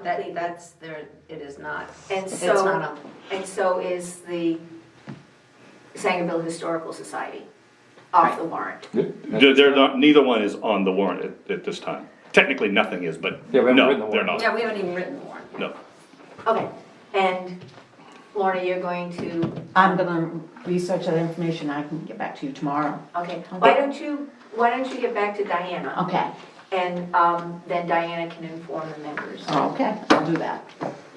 completely. That's there, it is not. And It's so, not on. and so is the Sangerville Historical Society off the warrant. They're not, neither one is on the warrant at this time. Technically, nothing is, but Yeah, we haven't written no, the they're warrant. not. Yeah, we haven't even written the warrant. No. Okay, and Lorna, you're going to, I'm gonna research that information, I can get back to you tomorrow. okay, why don't you get back to Diana? Okay, And then Diana can inform the members. okay, I'll do that.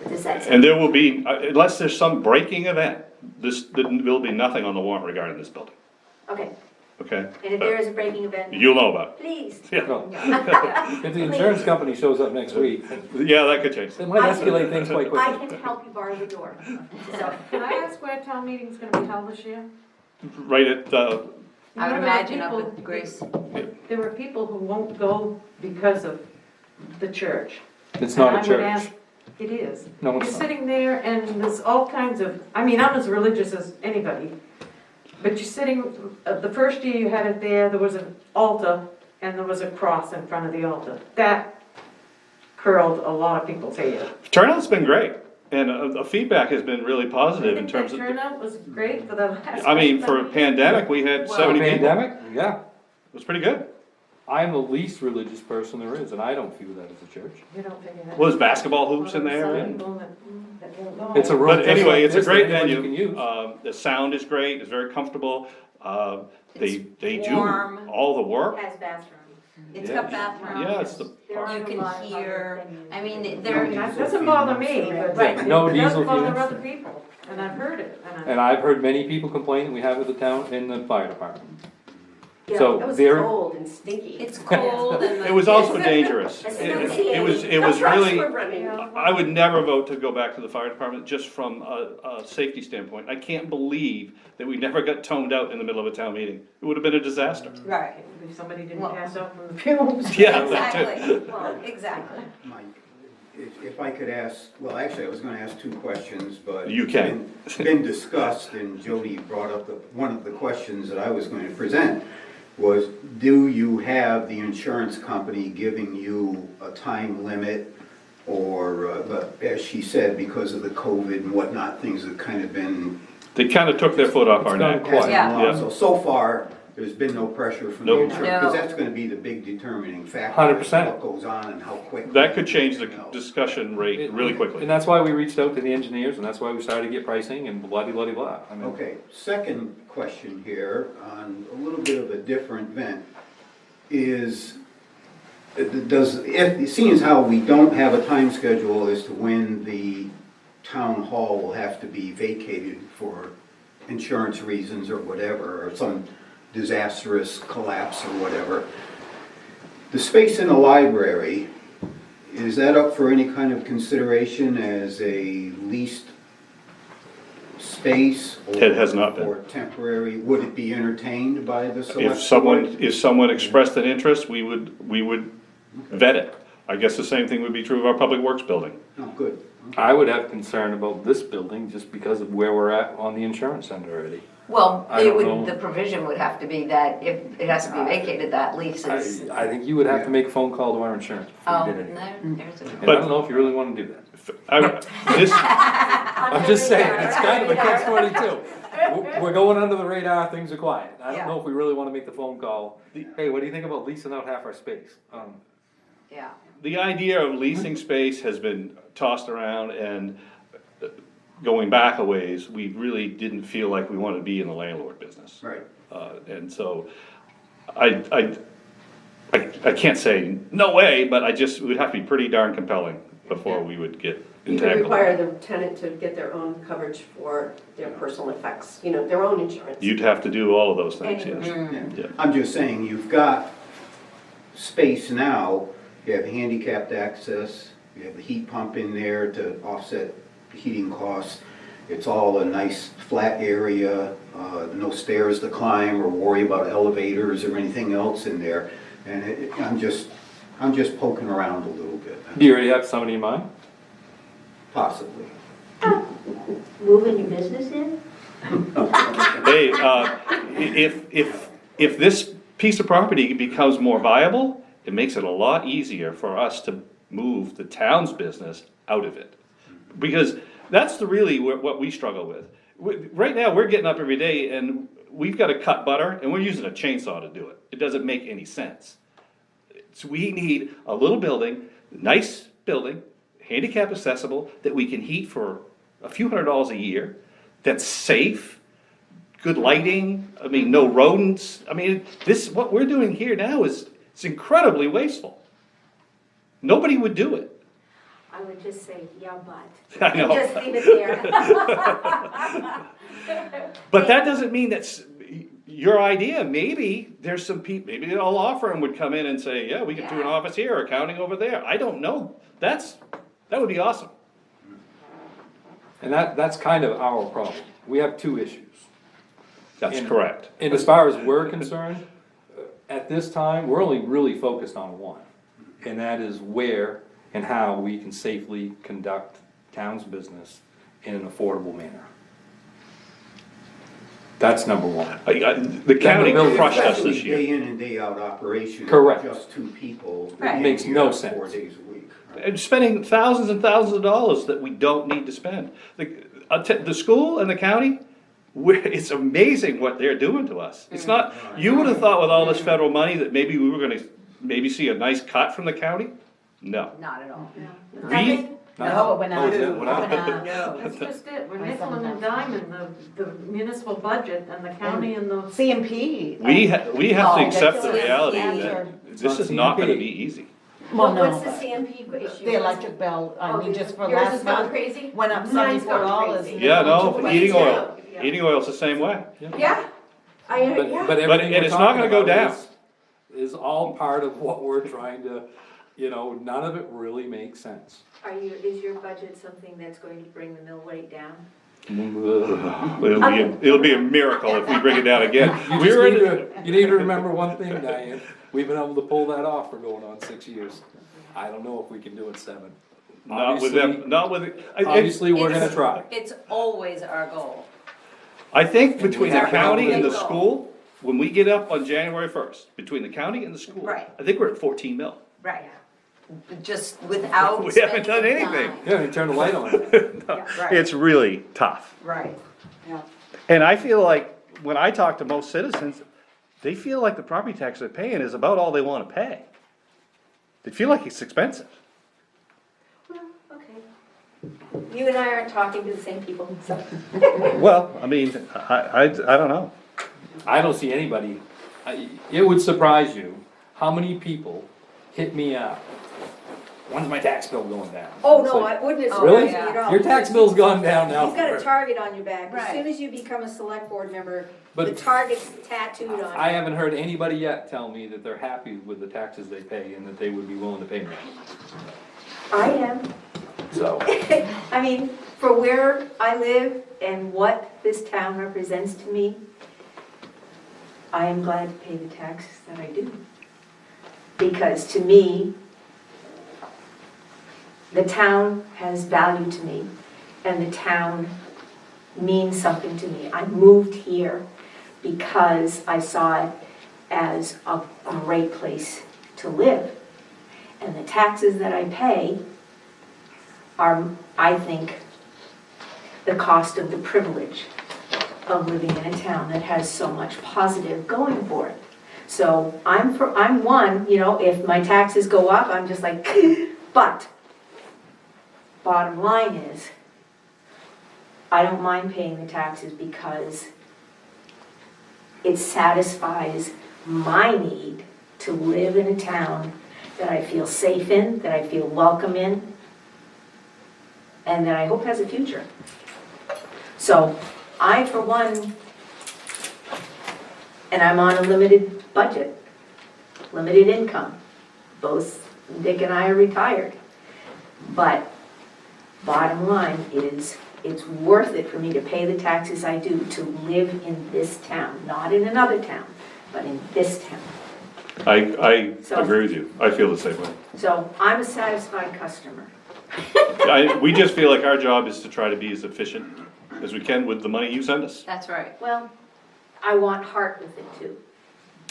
Does that And there will be, unless there's some breaking event, there will be nothing on the warrant regarding this building, Okay, okay? and if there is a breaking event, You'll know about please. it. No. If the insurance company shows up next week, Yeah, that could change. it might escalate things quite I quickly. can help you borrow the door. So, Can I ask where town meeting's gonna be held this year? Right at, I would You know, there are imagine up people- with Grace. There were people who won't go because of the church. It's not And a I would church. ask- It is. No, You're it's not. sitting there and there's all kinds of, I mean, I'm as religious as anybody. But you're sitting, the first year you had it there was an altar and there was a cross in front of the altar. That curled a lot of people's hair. turnout's been great, and the feedback has been really I positive in think terms that of, turnout was great for the last. I mean, for a pandemic, we had Well, 70 people. It Pandemic, yeah. was pretty good. I'm the least religious person there is, and I don't view that as a church. You don't figure that. Well, there's basketball hoops in Well, there, some and people that won't go. It's a room but just anyway, like it's a this great that anybody venue. can use. The sound is great, it's very comfortable. They It's do warm. all the work. has bathrooms. It's Yeah. got bathrooms. Yeah, it's the, There are You a can lot of hear, other venues. I mean, I there, mean, that doesn't bother me, but Right. it No doesn't diesel bother fumes. other people, and I've heard it, And I've heard many people complain that we have at the town, in the fire department. Yeah, So That was there, cold and stinky. it's cold and the. it was also dangerous. It was really, We're running. I would never vote to go back to the fire department just from a safety standpoint. I can't believe that we never got toned out in the middle of a town meeting. It would have been a disaster. Right, if somebody didn't Well- pass out from the fumes. Yeah, that too. exactly, well, exactly. Mike, if I could ask, well, actually, I was gonna ask two questions, but. You can. It's been discussed, and Jody brought up one of the questions that I was going to present was, do you have the insurance company giving you a time limit? Or, but as she said, because of the COVID and whatnot, things have kind of been They kind of took their foot off our It's gone neck. quiet. passing Yeah. along. So far, there's been no pressure from the Nope. insurance, No. because that's gonna be the big determining factor. 100%. What goes on and how quick. That could change the everything else. discussion rate really quickly. and that's why we reached out to the engineers, and that's why we started to get pricing and blah-de-blah-de-blah. I mean, Okay, second question here, on a little bit of a different vent, is, seeing as how we don't have a time schedule as to when the town hall will have to be vacated for insurance reasons or whatever, or some disastrous collapse or whatever, the space in the library, is that up for any kind of consideration as a leased space? It has not been. Or temporary, would it be entertained by the select board? If someone expressed an interest, we would vet it. I guess the same thing would be true of our public works building. Oh, good. I would have concern about this building just because of where we're at on the insurance end already. Well, I it don't would, know. the provision would have to be that if it has to be vacated, that lease is. I think you would have to make a phone call to our insurance Oh, before you did anything. there's a. And I don't know if you really wanna do that. This, I'm just saying, it's kind of a catch-22. We're going under the radar, things are quiet. I don't know if we really wanna make the phone call, hey, what do you think about leasing out half our space? Yeah, the idea of leasing space has been tossed around, and going back a ways, we really didn't feel like we wanted to be in the landlord business. Right. And so, I can't say no way, but it would have to be pretty darn compelling before we would get You could entangled. require the tenant to get their own coverage for their personal effects, their own insurance. You'd have to do all of those things, yes. Yeah. Yeah. I'm just saying, you've got space now, you have handicapped access, you have the heat pump in there to offset heating costs. It's all a nice flat area, no stairs to climb or worry about elevators or anything else in there. And I'm just poking around a little bit, Do you already have somebody in mind? possibly. Moving your business in? Hey, if this piece of property becomes more viable, it makes it a lot easier for us to move the town's business out of it. Because that's really what we struggle with. Right now, we're getting up every day and we've gotta cut butter and we're using a chainsaw to do it. It doesn't make any sense. So we need a little building, nice building, handicap accessible, that we can heat for a few $100s a year, that's safe, good lighting, I mean, no rodents. I mean, what we're doing here now it's incredibly wasteful. Nobody would do it. I would just say, yeah, but. I know. And just leave it there. But that doesn't mean that's your idea. Maybe there's some people, maybe a law firm would come in and say, yeah, we could do an office here, accounting over there. I don't know. That would be awesome. And that's kind of our problem. We have two issues. That's And- correct. And as far as we're concerned, at this time, we're only really focused on one. And that is where and how we can safely conduct town's business in an affordable manner. That's number one. The county building- crushed us Especially this year. day in and day out operation. Correct. Just two people. Right. Makes no here sense. 4 days a week. And spending thousands and thousands of dollars that we don't need to spend. The school and the county, it's amazing what they're doing to us. It's not, you would have thought with all this federal money that maybe we were gonna see a nice cut from the county? No. Not at all. We, No, we're not. Oh, is it? We're not? No. That's just it, we're nickel and diming the municipal budget and the county and the. CMP. we have to Oh, accept the that's- reality yeah, that It's this not is not gonna CMP. be easy. Well, no, What's the but CMP issue? the electric bill, I mean, just for Yours last is going month, crazy? went up Mine's going $74. crazy. Yeah, no, for Mine's heating too. oil, Yeah. heating oil's the same way. Yeah, But yeah. everything and we're it's not gonna talking go about down. is all part of what we're trying to, none of it really makes sense. Is your budget something that's going to bring the mill rate down? It'll be a miracle if we bring it down again. You need to remember one thing, Diane, we've been able to pull that off for going on 6 years. I don't know if we can do it 7. Not with them, not with, Obviously, we're gonna try. It's always our goal. I think between the Exactly. county and the Big goal. school, when we get up on January 1st, between the county and the school, Right. I think we're at 14 mil. Right. Just without. We haven't done spending a anything. dime. Yeah, and turn the light on. Right. It's really tough. Right. And I feel like, when I talk to most citizens, they feel like the property tax they're paying is about all they wanna pay. They feel like it's expensive. Well, okay. You and I aren't talking to the same people, so. Well, I mean, I don't know. I don't see anybody, it would surprise you how many people hit me up. When's my tax bill going down? Oh, It's no, like, I wouldn't. Really? yeah. Your tax bill's gone down now. You've got a forever. target on your back. As Right. soon as you become a select board member, But- the target's tattooed on you. I haven't heard anybody yet tell me that they're happy with the taxes they pay and that they would be willing to pay more. I am. So, I mean, for where I live and what this town represents to me, I am glad to pay the taxes that I do. Because to me, the town has value to me, and the town means something to me. I moved here because I saw it as a great place to live. And the taxes that I pay are, I think, the cost of the privilege of living in a town that has so much positive going for it. So I'm one, if my taxes go up, I'm just like, but bottom line is, I don't mind paying the taxes because it satisfies my need to live in a town that I feel safe in, that I feel welcome in, and that I hope has a future. So I, for one, and I'm on a limited budget, limited income. Both Dick and I are retired. But bottom line is, it's worth it for me to pay the taxes I do to live in this town, not in another town, but in this town. I So- agree with you. I feel the same way. So I'm a satisfied customer. We just feel like our job is to try to be as efficient as we can with the money you send us. That's right. Well, I want heart with it too.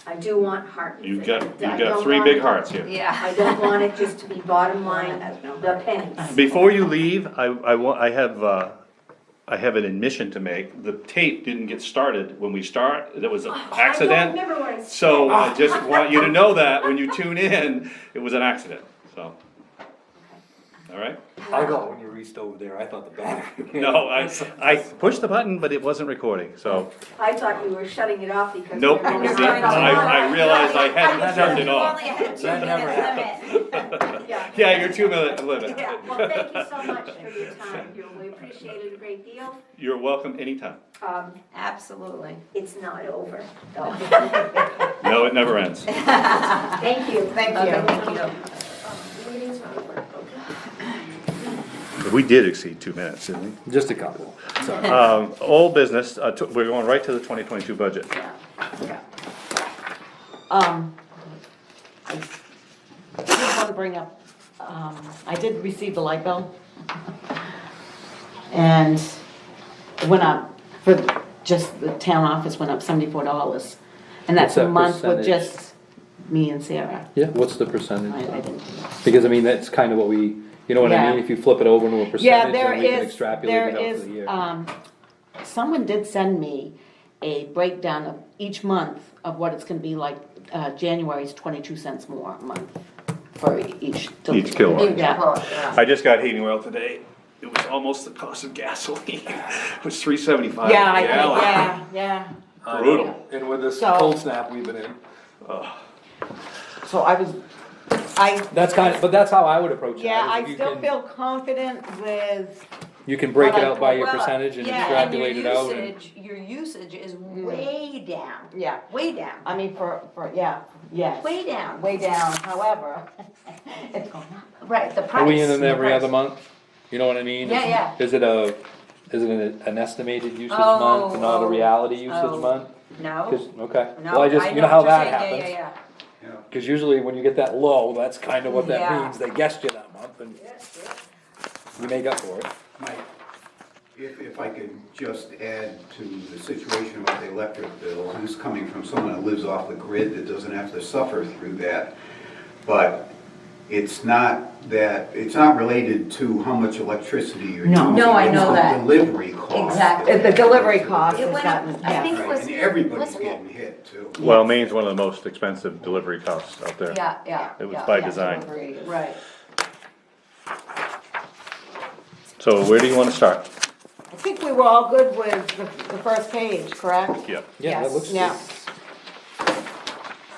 I do want heart. You've I got don't three want big it- hearts here. Yeah. I don't want it just to be bottom line, the pennies. Before you leave, I have an admission to make. The tape didn't get started when we start, there was an I don't accident. remember what I said. So I just want you to know that when you tune in, it was an accident, so. All right? I thought when you reached over there, I thought the battery. No, I pushed the button, but it wasn't recording, so. I thought you were shutting it off because. Nope, we were it was going it. to- I realized I hadn't That turned it You off. only had a 2 That never minute limit. Yeah, your 2-minute limit. Yeah, well, thank you so much for your time, we appreciate it a great deal. You're welcome anytime. Absolutely. It's not over, though. No, it never ends. Thank you. Thank you. Thank you. Meeting's not over, okay. We did exceed 2 minutes, didn't we? Just a couple. Old business, we're going right to the 2022 budget. I just want to bring up, I did receive the light bill. And it went up, for just the town office went up $74. And that's What's a that month with percentage? just me and Sarah. Yeah, what's the percentage? I didn't. Because I mean, that's kind of what we, you know what I Yeah. mean? If you flip it over into a Yeah, percentage, there then we can is, extrapolate there it out is, for the year. someone did send me a breakdown of each month of what it's gonna be like, January's 22 cents more a month for each. Each kilowatt. Yeah. I just got heating oil today. It was almost the cost of gasoline. It was $3.75 Yeah, a I think, gallon. yeah. Brutal. And with this So- cold snap we've been in, So I, that's kind of, but that's how I would approach it. yeah, is I if you still can- feel confident with, You can break but it I out by put- your Well, percentage and yeah, extrapolate it out. and- Your usage is way down, yeah, way down, I mean, yes, way down. way down, however, it's going up. Right, the price. Are we in the every price. other month? You know what I mean? Yeah, yeah. Is it an estimated usage Oh, month and not a oh, reality usage oh. month? No, 'Cause- okay. no. Well, I just, you know what how you're that saying. happens. Yeah. Cause usually when you get that low, that's kind of what that Yeah. means, they guessed you that month and you make up for it. Mike, if I could just add to the situation about the electric bill, who's coming from someone that lives off the grid that doesn't have to suffer through that. But it's not related to how much electricity you're No. using. No, I know It's that. the delivery cost. Exactly. The delivery cost It has went up, gotten, I think yeah. it was, And everybody's wasn't it? getting hit too. Well, Maine's one of the most expensive delivery costs out there. Yeah. It was yeah, by yeah, design. delivery. Right. So where do you wanna start? I think we were all good with the first page, correct? Yep. Yeah, that Yes, looks good. yeah.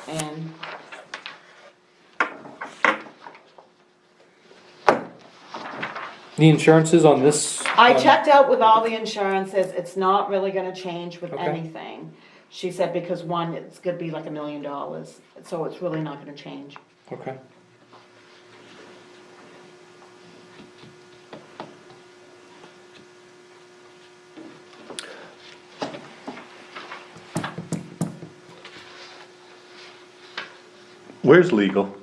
And The insurances on this? I checked out with all the insurances, it's not really gonna change with Okay. anything. She said because one, it's gonna be like $1 million, so it's really not gonna change. Okay. Where's legal?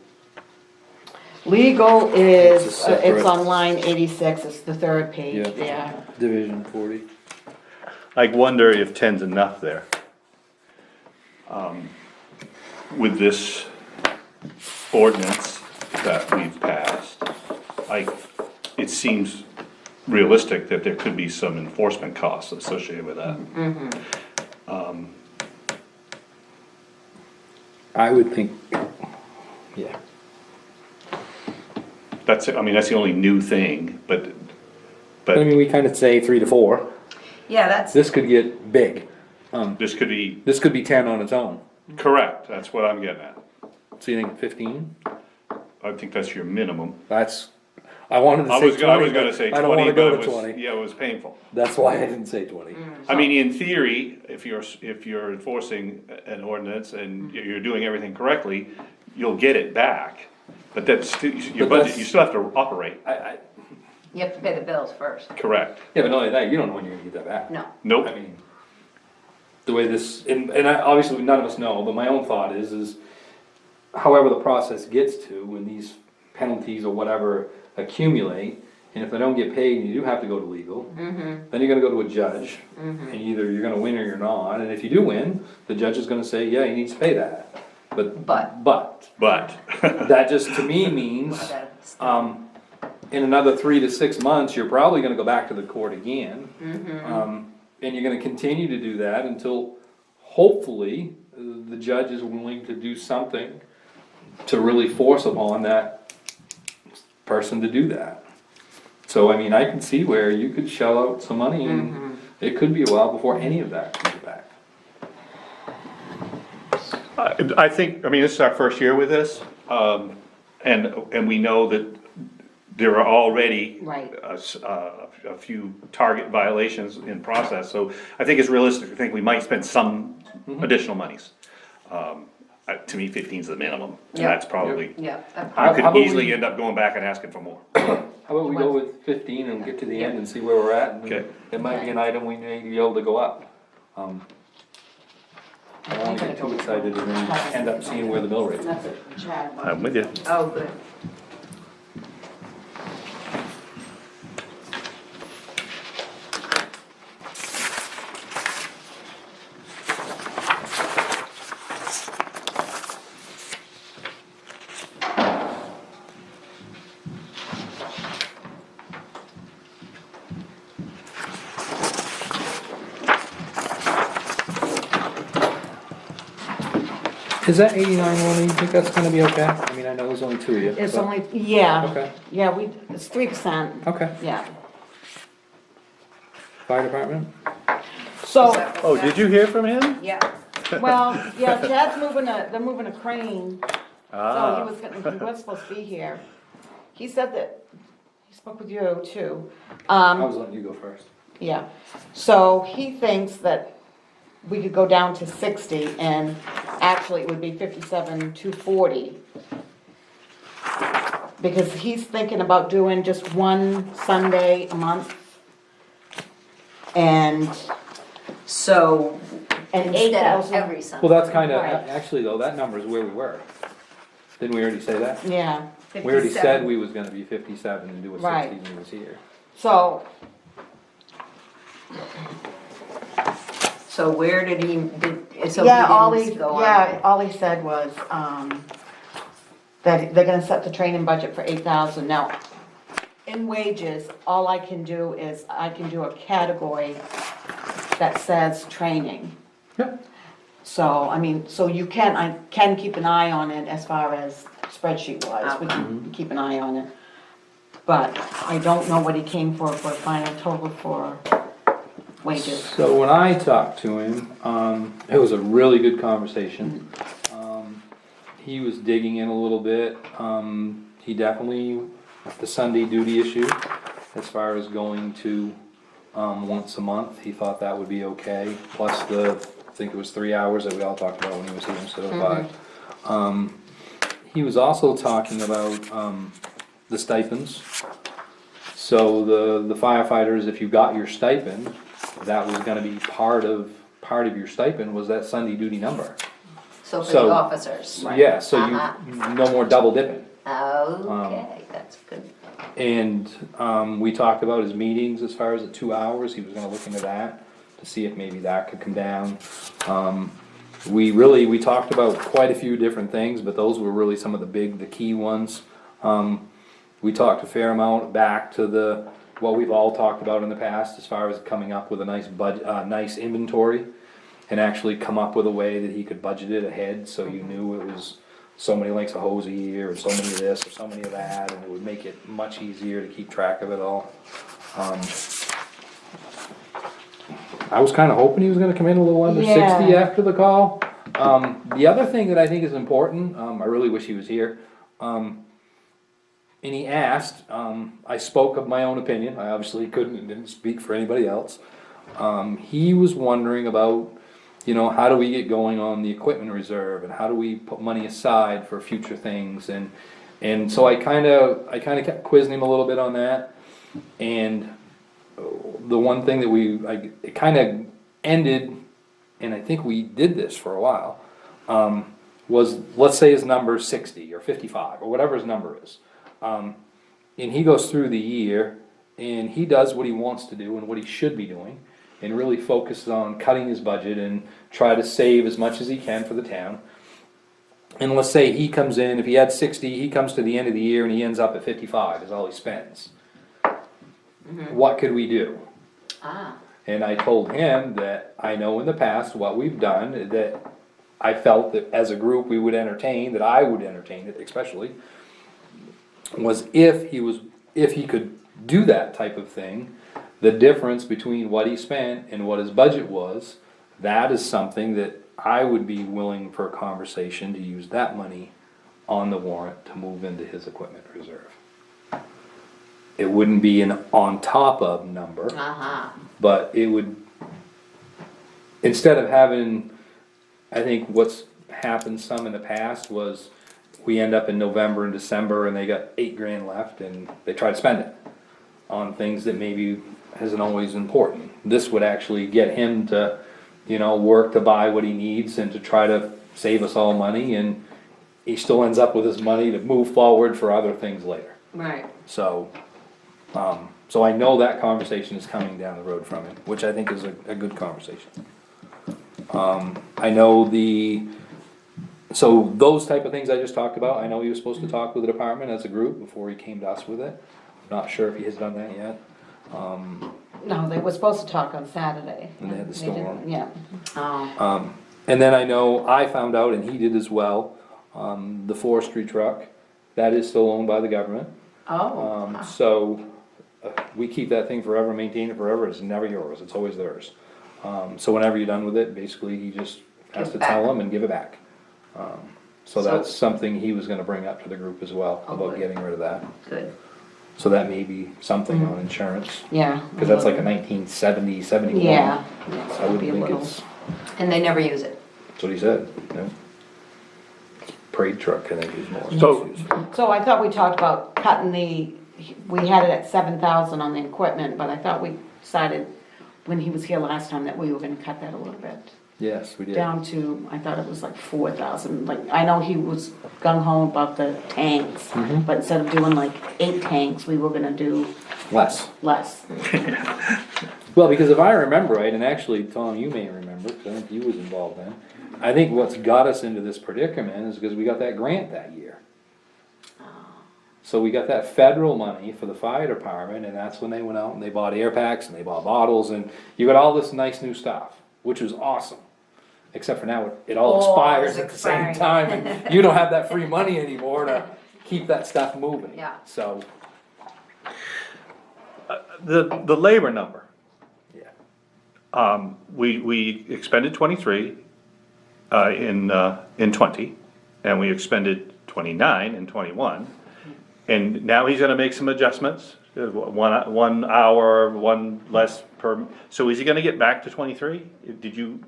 Legal It's a is, separate- it's on line 86, it's the third page, Yeah. yeah. Division 40. I wonder if 10's enough there. With this ordinance that we've passed, it seems realistic that there could be some enforcement costs associated with that. I would think, yeah. That's the only new thing, but I mean, we kind of say 3 to 4. Yeah, that's, This could get big. this could be, This could be 10 on its own. correct, that's what I'm getting at. So you think 15? I think that's your minimum. That's, I wanted to I say was 20. gonna but say I don't 20, wanna but go it to was, 20. yeah, it was painful. That's why I didn't say 20. I mean, in theory, if you're enforcing an ordinance and you're doing everything correctly, you'll get it back. But that's still, your But budget, that's- you still have to operate, you have to pay the bills first. correct? Yeah, but not only that, you don't know when you're gonna get that back. No. Nope, I mean, the way this, and obviously none of us know, but my own thought is however the process gets to, when these penalties or whatever accumulate, and if they don't get paid and you do have to go to legal, then you're gonna go to a judge, and either you're gonna win or you're not, and if you do win, the judge is gonna say, yeah, he needs to pay that. But But, that just to me means, in another 3 to 6 months, you're probably gonna go back to the court again. And you're gonna continue to do that until hopefully the judge is willing to do something to really force upon that person to do that. So, I mean, I can see where you could shell out some money and it could be a while before any of that comes back. I think, I mean, this is our first year with this, and we know that there are already Right. a few target violations in process, so I think it's realistic to think we might spend some additional monies. To me, 15's the minimum, and Yeah. that's probably, Yeah. you How could about easily we- end up going back and asking for more. How about we go with 15 and get to the end and see where we're at? And Okay. it might be an item we may be able to go up. I don't wanna get too excited and then end up seeing where the mill rate is. That's it, Chad. I'm with you. Oh, good. Is that 89 one, you think that's gonna be okay? I mean, I know there's only two of you. It's but- only, yeah, Okay, yeah, it's 3%, okay. yeah. Fire department? So, Oh, did you hear from him? Yeah. well, yeah, Chad's they're moving a crane, so Ah, he was supposed to be here. He said that, he spoke with you too. I was letting you go first. Yeah, so he thinks that we could go down to 60 and actually it would be 57,240. Because he's thinking about doing just one Sunday a month. And, So, and instead of 8,000. every Sunday. Well, that's kinda, Right. actually though, that number is where we were. Didn't we already say that? Yeah, We already 57. said we was gonna be 57 and do a 60 Right. when he was here. so, So where did he, so yeah, he didn't go on? all he said was, that they're gonna set the training budget for 8,000. Now, in wages, all I can do is, I can do a category that says training. Yep. So, I mean, so I can keep an eye on it as far as spreadsheet wise, we can keep an eye on it. But I don't know what he came for final total for wages. So when I talked to him, it was a really good conversation. He was digging in a little bit. He definitely, the Sunday duty issue, as far as going to once a month, he thought that would be okay. Plus I think it was 3 hours that we all talked about when he was here instead of 5. He was also talking about the stipends. So the firefighters, if you got your stipend, that was gonna be part of your stipend was that Sunday duty number. So for So- the officers. Yeah, so Uh-huh. you, no more double dipping. Okay, that's good. And, we talked about his meetings as far as the 2 hours, he was gonna look into that, to see if maybe that could come down. We talked about quite a few different things, but those were really some of the key ones. We talked a fair amount back to what we've all talked about in the past, as far as coming up with a nice inventory, and actually come up with a way that he could budget it ahead, so you knew it was so many lengths of hose a year, or so many of this, or so many of that, and it would make it much easier to keep track of it all. I was kinda hoping he was gonna come in a little under 60 Yeah. after the call. The other thing that I think is important, I really wish he was here, and he asked, I spoke of my own opinion, I obviously couldn't and didn't speak for anybody else. He was wondering about, how do we get going on the equipment reserve, and how do we put money aside for future things, and so I kinda kept quizzing him a little bit on that, and the one thing that it kinda ended, and I think we did this for a while, was, let's say his number's 60 or 55, or whatever his number is. And he goes through the year, and he does what he wants to do and what he should be doing, and really focuses on cutting his budget and try to save as much as he can for the town. And let's say he comes in, if he had 60, he comes to the end of the year and he ends up at 55 is all he spends. What could we do? And I told him that I know in the past what we've done, that I felt that as a group we would entertain, that I would entertain it especially, was if he could do that type of thing, the difference between what he spent and what his budget was, that is something that I would be willing for a conversation to use that money on the warrant to move into his equipment reserve. It wouldn't be an on top of number, but it would, instead of having, I think what's happened some in the past was we end up in November and December and they got $8,000 left and they try to spend it on things that maybe isn't always important. This would actually get him to, work to buy what he needs and to try to save us all money, and he still ends up with his money to move forward for other things later. Right. So, so I know that conversation is coming down the road from him, which I think is a good conversation. I know so those type of things I just talked about, I know he was supposed to talk with the department as a group before he came to us with it. Not sure if he has done that yet. No, they were supposed to talk on Saturday. And they had the didn't- storm. Yeah. And then I know I found out, and he did as well, the forestry truck, that is still owned by the government. So we keep that thing forever, maintain it forever, it's never yours, it's always theirs. So whenever you're done with it, basically he just has Give to it back. tell them and give it back. So So- that's something he was gonna bring up to the group as well, Oh, about good. getting rid of that. Good. So that may be something on insurance, Yeah. cause that's like a 1970, 71. Yeah. I would think it's, And they never use it. that's what he said, yeah. Parade truck, I think is more. So- So I thought we talked about cutting we had it at 7,000 on the equipment, but I thought we decided when he was here last time that we were gonna cut that a little bit. Yes, we did. Down to, I thought it was like 4,000, like, I know he was gung ho about the tanks, Mm-hmm. but instead of doing like 8 tanks, we were gonna do Less. less. Well, because if I remember right, and actually, Tom, you may remember, because I think you was involved then, I think what's got us into this predicament is because we got that grant that year. So we got that federal money for the fire department, and that's when they went out and they bought air packs and they bought bottles, and you got all this nice new stuff, which was awesome. Except for now, it all Oh, expires it's at the same expiring. time, and you don't have that free money anymore to keep that stuff moving. Yeah. So, The labor number, yeah. we expended 23 in 20, and we expended 29 in 21. And now he's gonna make some adjustments, 1 hour, one less per, so is he gonna get back to 23? Did you,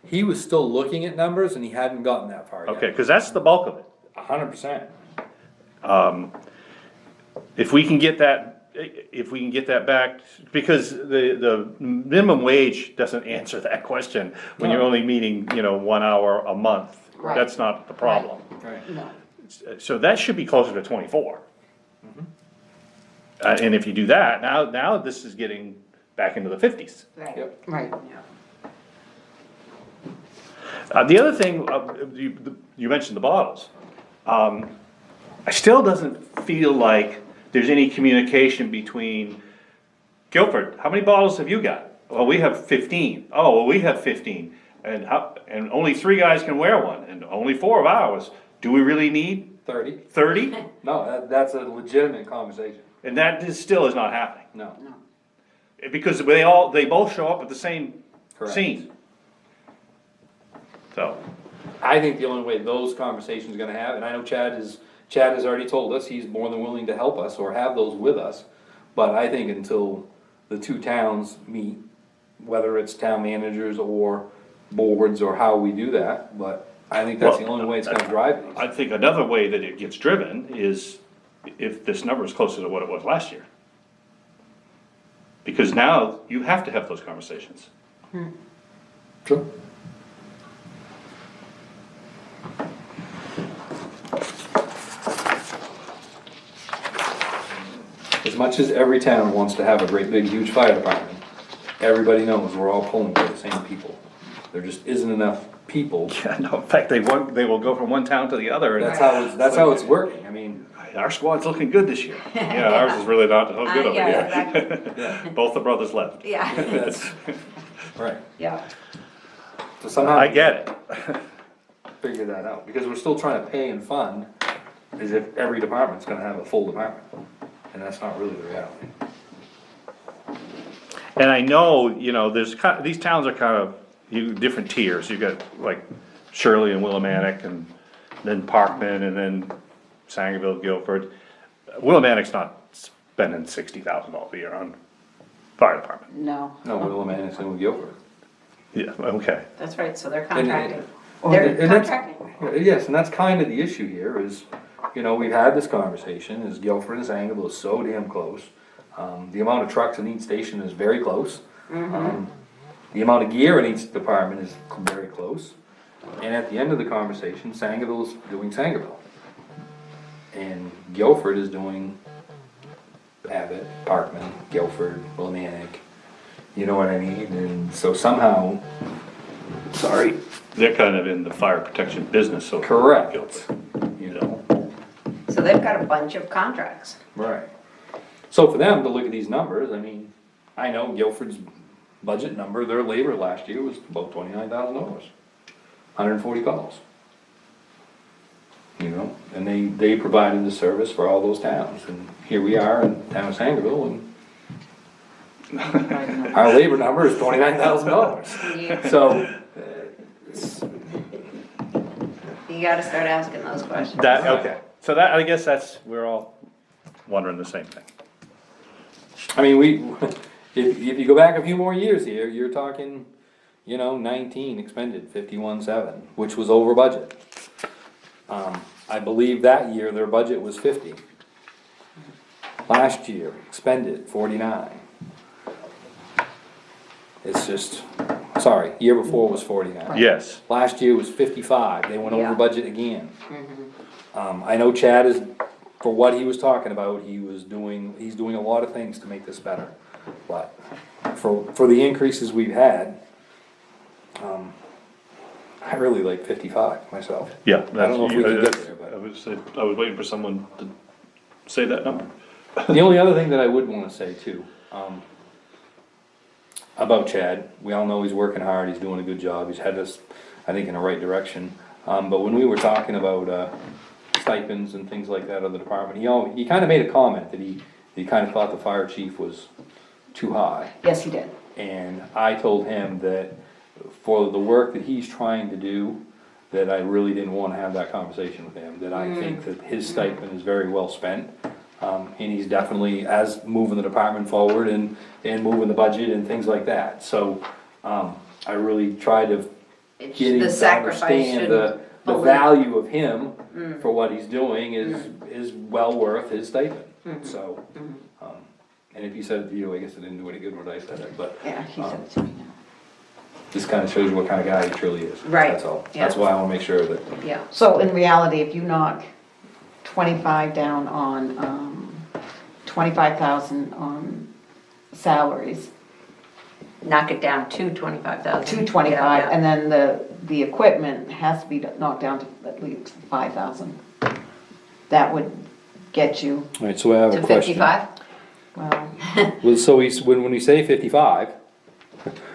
He was still looking at numbers and he hadn't gotten that far yet. okay, cause that's the bulk of it. 100%. If we can get that back, because the minimum wage doesn't answer that question when you're No. only meeting, 1 hour a month. Right. That's not the problem. Right. No. So that should be closer to 24. And if you do that, now this is getting back into the 50s. Right. Yep. Right. The other thing, you mentioned the bottles. I still doesn't feel like there's any communication between, Guilford, how many bottles have you got? Well, we have 15. Oh, well, we have 15. And only 3 guys can wear one, and only 4 of ours. Do we really need 30. 30? No, that's a legitimate conversation. And that still is not happening. No. Because they both show up at the same Correct. scene. So, I think the only way those conversations are gonna have, and I know Chad has already told us, he's more than willing to help us or have those with us. But I think until the 2 towns meet, whether it's town managers or boards or how we do that, but I think that's the Well, only way it's gonna drive these. I think another way that it gets driven is if this number is closer to what it was last year. Because now you have to have those conversations. Sure. as much as every town wants to have a great big huge fire department, everybody knows we're all pulling for the same people. There just isn't enough people. Yeah, no, in fact, they will go from one town to the other, and That's how it's working, I mean, our squad's looking good this year. Yeah, ours is really not so good over Yeah, here. exactly. Both the brothers left. Yeah, that's, right. yeah. So somehow. I get it. Figure that out, because we're still trying to pay and fund as if every department's gonna have a full department, and that's not really the reality. And I know, these towns are kind of, different tiers, you got like Shirley and Willimantic, and then Parkman, and then Sangerville, Guilford. Willimantic's not spending $60,000 a year on fire department. No. No, Willimantic and Guilford. Yeah, okay. That's right, so they're And- contracting. and They're that's- contracting? Yes, and that's kind of the issue here is, we've had this conversation, is Guilford and Sangerville is so damn close. The amount of trucks in each station is very close. The amount of gear in each department is very close. And at the end of the conversation, Sangerville is doing Sangerville. And Guilford is doing Abbott, Parkman, Guilford, Willimantic, you know what I mean? And so somehow, sorry, They're kind of in the fire protection business, so. correct, you know, So they've got a bunch of contracts. right. So for them to look at these numbers, I mean, I know Guilford's budget number, their labor last year was about $29,000. 140 calls. And they provided the service for all those towns, and here we are in town of Sangerville, and our labor number is $29,000. You So, gotta start asking those questions. Okay, so that, I guess we're all wondering the same thing. I mean, if you go back a few more years here, you're talking, 19 expended, 51.7, which was over budget. I believe that year their budget was 50. Last year, expended 49. It's just, sorry, year before was 49. Yes, Last year was 55, they went Yeah. over budget again. I know Chad is, for what he was talking about, he's doing a lot of things to make this better. But for the increases we've had, I really like 55 myself. yeah. I don't know if we can get there, but. I was waiting for someone to say that number. The only other thing that I would wanna say too, about Chad, we all know he's working hard, he's doing a good job, he's had us, I think, in the right direction. But when we were talking about, stipends and things like that of the department, he kinda made a comment that he kinda thought the fire chief was too high. Yes, he did. And I told him that for the work that he's trying to do, that I really didn't wanna have that conversation with him, that I think that his stipend is very well spent. And he's definitely, as moving the department forward and moving the budget and things like that, so, I really tried to It's- get him The to sacrifice understand the shouldn't. value of him for what he's doing is well worth his stipend, so. And if he said it to you, I guess it didn't do any good when I said it, but. Yeah, he said it to me. This kinda shows you what kinda guy he truly is. Right, That's all. yeah. That's why I wanna make sure that, Yeah, So in reality, if you knock 25 down on, 25,000 on salaries, knock it down to 25,000. 225, and then the equipment has to be knocked down to at least 5,000. That would get you, alright, so I have To a question. 55? well, Well, so when we say 55,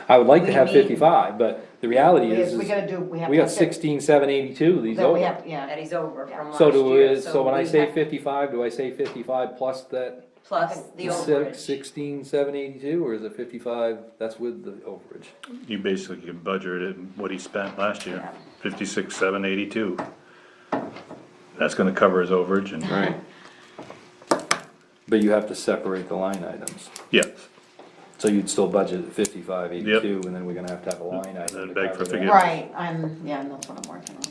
I would like to We have need- 55, but the reality is, we gotta do, we have. we to got have 16,782, these That we over. have, yeah. That he's over from last So year. so when I we say have- 55, do I say 55 plus that Plus the overage. 16,782, or is it 55, that's with the overage? You basically can budget it what he spent last year, Yeah. 56,782. That's gonna cover his overage and. Right. But you have to separate the line items. Yes, So you'd still budget 5582, and then we're gonna have to have a line item. Then to beg cover for that. forgiveness. Right, yeah, and that's what I'm working on.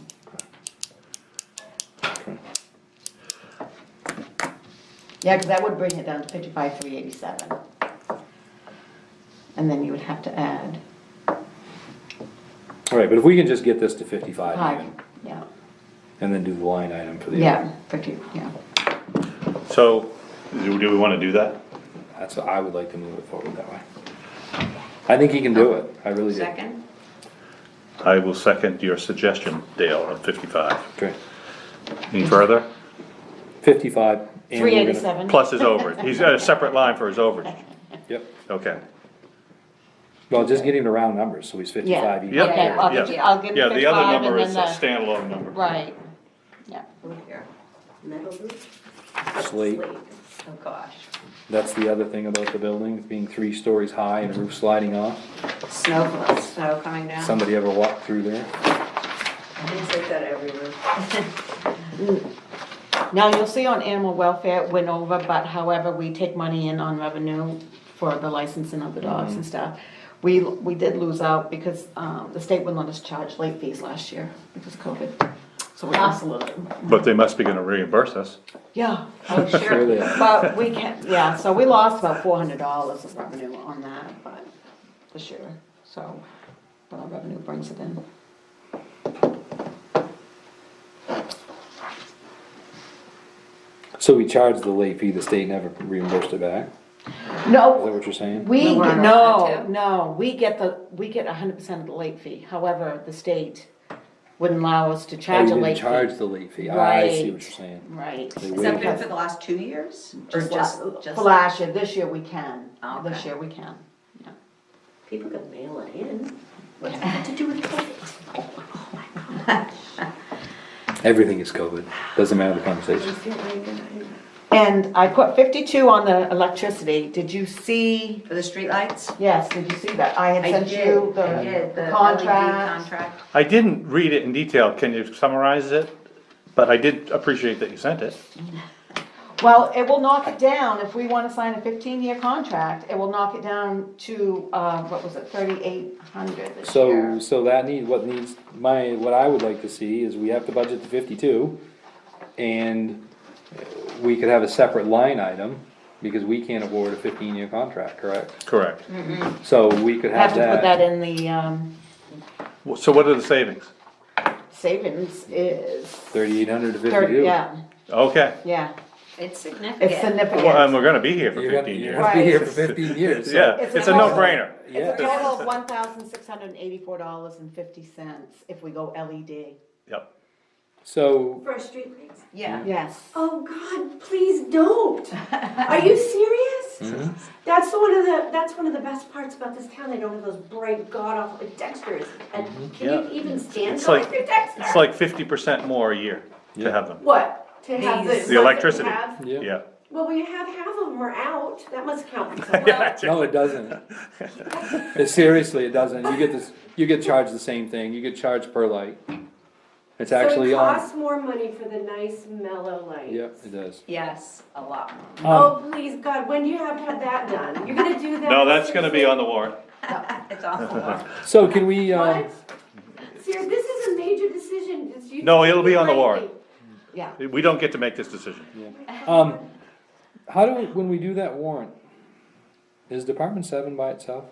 Yeah, cause that would bring it down to 55,387. And then you would have to add Alright, but if we can just get this to 55 5, even, yeah, and then do the line item for the. yeah, 50, yeah. so Do we wanna do that? That's what I would like to move it forward that way. I think he can do it, I really do. Second? I will second your suggestion, Dale, of 55. Okay, Any further? 55. and we're gonna- 387. Plus his overage. He's got a separate line for his overage. Yep, Okay. well, just get him to round numbers, so he's 55 each. Yep. Okay, I'll Yeah. give you, I'll give you Yeah, the other 55 number and is then a the, standalone number. right, yeah. Here. Metal roof? Slate, Oh, gosh. that's the other thing about the building, being 3 stories high and the roof sliding off. Snow coming down. Somebody ever walked through there? Things like that everywhere. Now, you'll see on animal welfare, it went over, but however, we take money in on revenue for the licensing of the dogs and stuff. We did lose out because, the state wouldn't let us charge late fees last year because of COVID. So we lost a little. But they must be gonna reimburse us. Yeah, Oh, Sure sure. they are. but we can, yeah, so we lost about $400 of revenue on that, but this year, so, but our revenue brings it in. So we charged the late fee, the state never reimbursed it back? Is that No, what you're saying? we, We weren't allowed no, to? no, we get 100% of the late fee, however, the state wouldn't allow us to Oh, charge you a didn't late fee. charge the late fee, I see what you're saying. Right. They Has waived that been it. for the last 2 years? Or Just, just, for last year, this year we can, Oh, this okay. year we can, yeah. people can mail it in. What's that to do with COVID? Everything is COVID, doesn't matter the conversation. And I put 52 on the electricity, did you see, For the streetlights? yes, did you see that? I had I sent you I did, the LED contract. contract. I didn't read it in detail. Can you summarize it? But I did appreciate that you sent it. Well, it will knock it down, if we wanna sign a 15-year contract, it will knock it down to, what was it, 3,800 this year. So that what I would like to see is we have to budget the 52, and we could have a separate line item, because we can't award a 15-year contract, correct? Correct. So we could Have have to put that that, in the, So what are the savings? savings is 3,800 to 30, 52. yeah, Okay. yeah, It's significant. it's significant. Well, and we're gonna be here for You're gonna 15 you're years. gonna be here for Right. 15 years. so- Yeah, It's it's a a total- no-brainer. It's a Yeah, total of $1,684.50 if we go LED. Yep. so, For streetlights? Yeah. Yes. Oh, God, please don't. Are you serious? That's one of the best parts about this town. They don't have those bright, god-awful Dexters. And can Yeah. you even stand It's for like, your Dexter? it's like 50% more a year Yeah. to have them. What? To have These- this? The electricity. yeah. Yeah. Well, we have half of them are out. That must count for something. Yeah. No, it doesn't. Seriously, it doesn't. You get charged the same thing. You get charged per light. It's actually So it on. costs more money for the nice mellow lights. Yep, it does. Yes, a lot. Oh, please, God, when do you have to have that done? You're gonna do that? No, that's gonna be on the warrant. It's awful. So can we, What? Sir, this is a major decision. It's you No, it'll be on the lately. warrant. Yeah. We don't get to make this decision. how do we, when we do that warrant, is Department 7 by itself?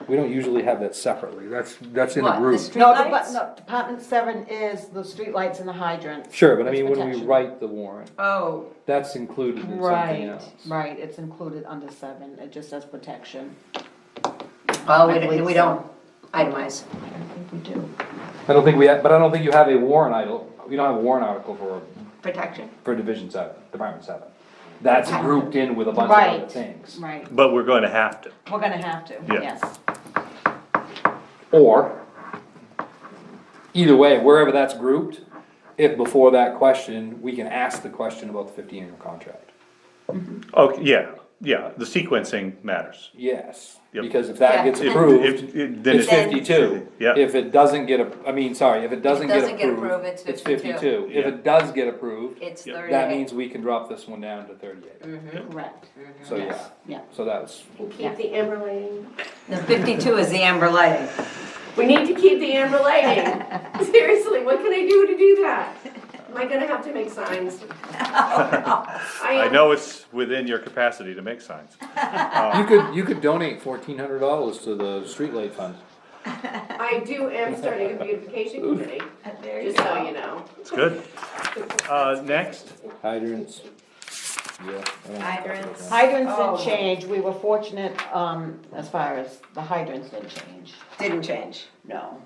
We don't usually have that separately. That's in a What, the group. No, streetlights? no, Department 7 is the streetlights and the hydrants. Sure, but I mean, That's when we protection. write the warrant, Oh, that's included in something Right, else. right, it's included under 7, it just says protection. well, I believe we so. don't itemize. I think we do. I don't think but I don't think you have a warrant article. We don't have a warrant article Protection. for Division 7, Department 7. That's grouped in with a bunch of other Right. things. Right, But we're going to have to. we're gonna have to, Yeah. yes. Or, either way, wherever that's grouped, if before that question, we can ask the question about the 15-year contract. Okay, yeah, the sequencing matters. Yes, Yep. because if that Yeah. gets approved, Then it's it's, 52. Yeah. If it doesn't get, if it doesn't get doesn't get approved, approved, it's it's 52. If Yeah. it does get approved, It's Yeah. 38. that means we can drop this one down to 38. Correct, So, yeah, yes, yeah. so that's, And keep the amber lighting. The 52 is the amber lighting. We need to keep the amber lighting. Seriously, what can I do to do that? Am I gonna have to make signs? I know it's within your capacity to make signs. you could donate $1,400 to the streetlight fund. I am starting a beautification committee, There you just so go. you know. It's good. Next, Hydrants, Yeah. Hydrants. Hydrants Oh. didn't change, we were fortunate, as far as the hydrants didn't change, Didn't change. no.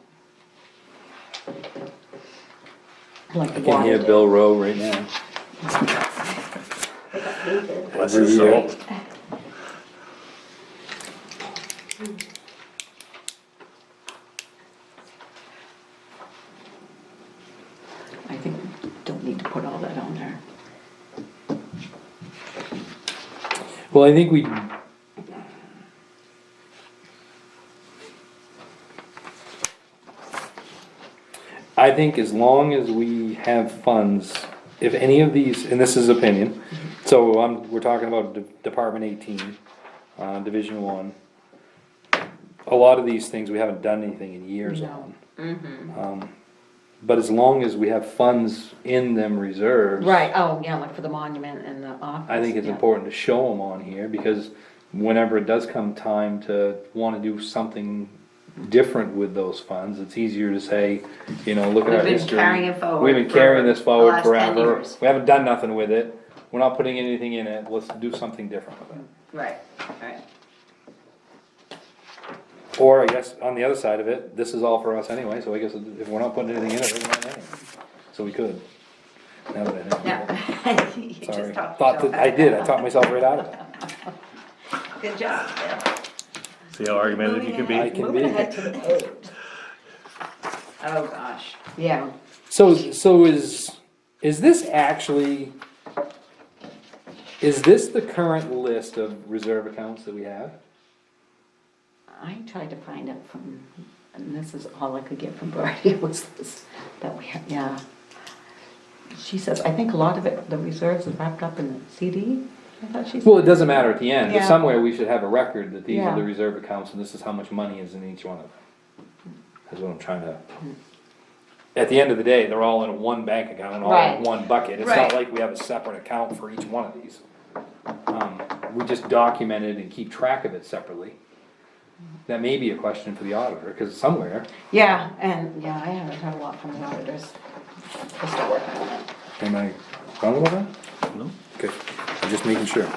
Like the I can hear water did. Bill Rowe right now. Bless his soul. I think we don't need to put all that on there. Well, I think we. I think as long as we have funds, if any of these, and this is opinion, so we're talking about Department 18, Division 1. A lot of these things, we haven't done anything in years No. on. But as long as we have funds in them reserves. Right, oh, yeah, like for the monument and the office. I think it's yeah. important to show them on here, because whenever it does come time to wanna do something different with those funds, it's easier to say, you know, look at our We've been history. carrying it forward We've been for carrying this the forward last 10 forever, years. we haven't done nothing with it, we're not putting anything in it, let's do something different with it. Right, right. Or I guess, on the other side of it, this is all for us anyway, so I guess if we're not putting anything in it, we're not anyway, so we could. Now that I think of it. Yeah. You just Sorry, talked thought yourself that, I out. did, I talked myself right out of it. Good job, Bill. See how argumentative you can I be? can Moving be. ahead to the page. Oh, gosh. Yeah, So is this actually, is this the current list of reserve accounts that we have? I tried to find it from, and this is all I could get from Bertie, was this, that we have, yeah. She says, I think a lot of it, the reserves is wrapped up in the CD, I thought she said. Well, it doesn't matter at the end, but Yeah. somewhere we should have a record that these are Yeah. the reserve accounts and this is how much money is in each one of them. That's what I'm trying to. At the end of the day, they're all in one bank account, all in Right. one bucket, it's Right. not like we have a separate account for each one of these. We just document it and keep track of it separately. That may be a question for the auditor, cause somewhere, Yeah, and, yeah, I haven't had a lot from the auditors, just to work on it. am I wrong about that? No. Okay, I'm just making sure.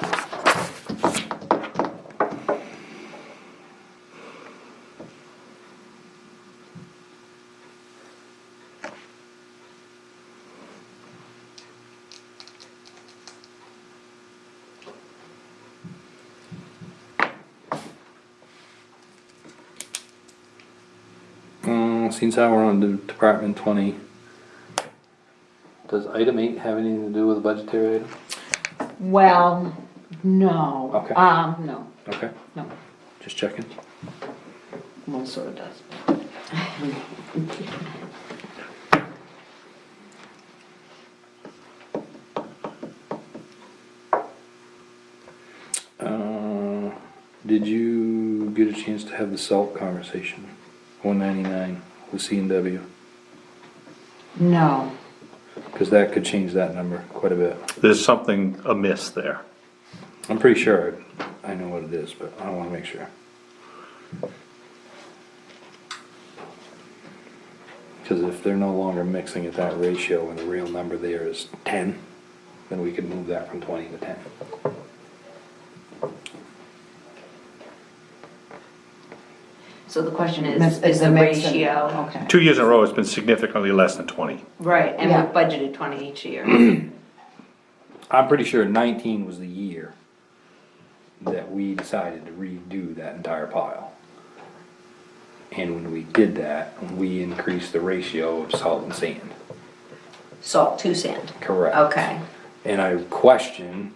Since how we're on to Department 20, does item 8 have anything to do with the budgetary item? Well, no. Okay. No, Okay, no, just checking. well, sort of does. Did you get a chance to have the salt conversation? 199 with C&W? No, Because that could change that number quite a bit. There's something amiss there. I'm pretty sure I know what it is, but I want to make sure. Because if they're no longer mixing at that ratio and the real number there is 10, then we could move that from 20 to 10. So the question Mix- is the mix and- ratio. Okay. 2 years in a row, it's been significantly less than 20. Right, and Yeah. we've budgeted 20 each year. I'm pretty sure 19 was the year that we decided to redo that entire pile. And when we did that, we increased the ratio of salt and sand. Salt to sand. Correct. Okay. And I question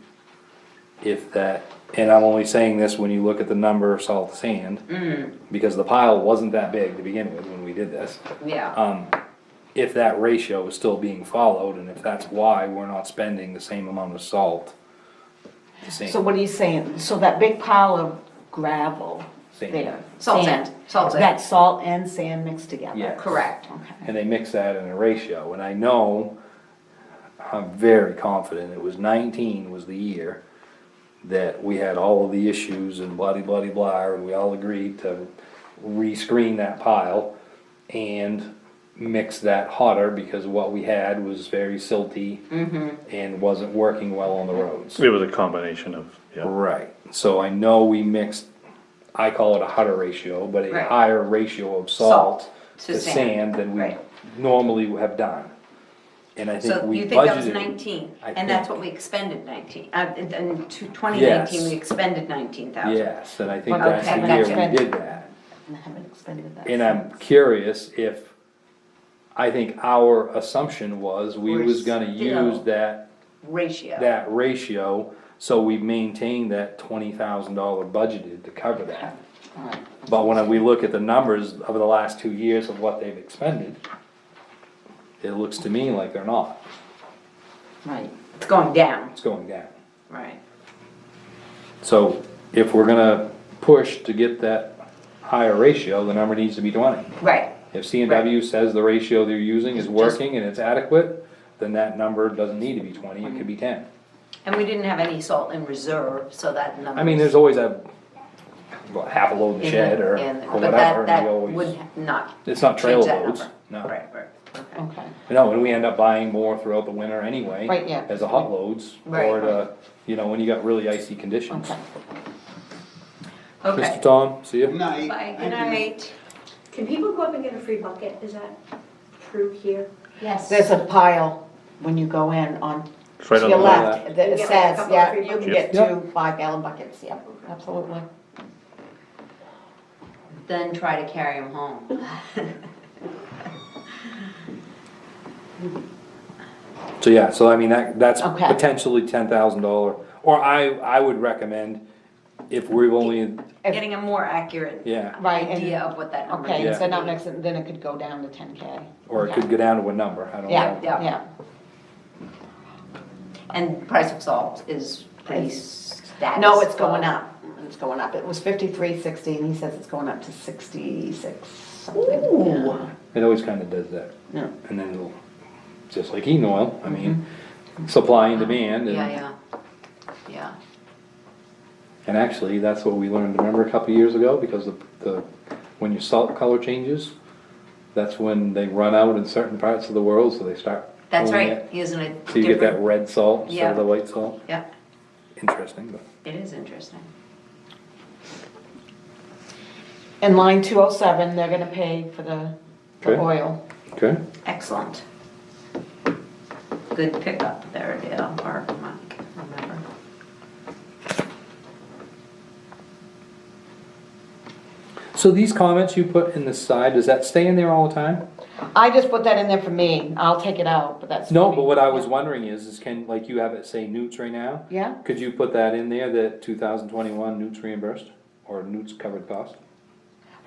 if that, and I'm only saying this when you look at the number of salt and sand, because the pile wasn't that big to begin with when we did this. Yeah. If that ratio is still being followed, and if that's why we're not spending the same amount of salt. to sand. So what are you saying, so that big pile of gravel Sand. there? Salt sand. Salt sand. That's salt and sand mixed together? Yeah. Correct. Okay. And they mix that in a ratio, and I know, I'm very confident, it was 19 was the year that we had all of the issues and blah, and we all agreed to re-screen that pile, and mix that hotter because what we had was very silty and wasn't working well on the roads. It was a combination of, yeah. Right, so I know we mixed, I call it a hotter ratio, but a Right. higher ratio of salt to to sand, sand than we right. normally would have done. And I think So we you think that was budgeted. 19, I and that's think. what we expended 19, in 2019, we Yes. expended 19,000. Yes, and I think But that's okay, the year gotcha. we did that. And I haven't expended that. And I'm curious if, I think our assumption was we We're was gonna still- use that ratio, so we maintained that $20,000 budgeted to cover that. Alright. But when we look at the numbers over the last 2 years of what they've expended, it looks to me like they're not, Right. It's going down, it's going down. right. So if we're gonna push to get that higher ratio, the number needs to be 20. Right, If C&W says the ratio they're using is Just- working and it's adequate, then that number doesn't need to be 20, it could be 10. and we didn't have any salt in reserve, so that number. I mean, there's always half a load in the shed or but whatever, that, and that we always, would not. it's not trail change that loads, number. no. Right, okay. Okay. No, and we end up buying more throughout the winter anyway. Right, yeah. As a hot loads, Right. or to, when you got really icy conditions. Okay. Mr. Okay, Tom, see ya. Night. bye, good night. Can people go up and get a free bucket? Is that true here? Yes. There's a pile when you go in on, It's right to on your the left, that You it get like a says, couple yeah, of free you can buckets? get Yep. 2 5-gallon buckets, yeah, absolutely. Then try to carry them home. So yeah, so I mean, that's Okay. potentially $10,000, or I would recommend, if we've only, Getting a more accurate yeah, Right, and- idea of what that number Okay, needs Yeah. so to now be. next, then it could go down to 10K. or it Okay. could go down to a number, I don't know. Yeah, Yeah. yeah. And price of salt is pretty status. No, it's going quo. up, it's going up. It was 53.60 and he says it's going up to 66 something. Ooh. It always kinda does that. Yeah. And then it'll, just like heating oil, I mean, supply and demand, Yeah, and, yeah. and actually, that's what we learned, remember a couple years ago, because when your salt color changes, that's when they run out in certain parts of the world, so they start That's pulling right, it. using a So you get that different, red salt instead of the Yeah. white salt, yeah, interesting, but. it is interesting. And line 207, they're gonna pay for the Okay. oil. Okay. Excellent. Good pickup there, Dale, or Mike, remember. So these comments you put in the side, does that stay in there all the time? I just put that in there for me, I'll take it out, but that's. No, for but me. what I was wondering is can, like you have it say Newts right now? Yeah, Could you put that in there, that 2021 Newts reimbursed, or Newts covered cost?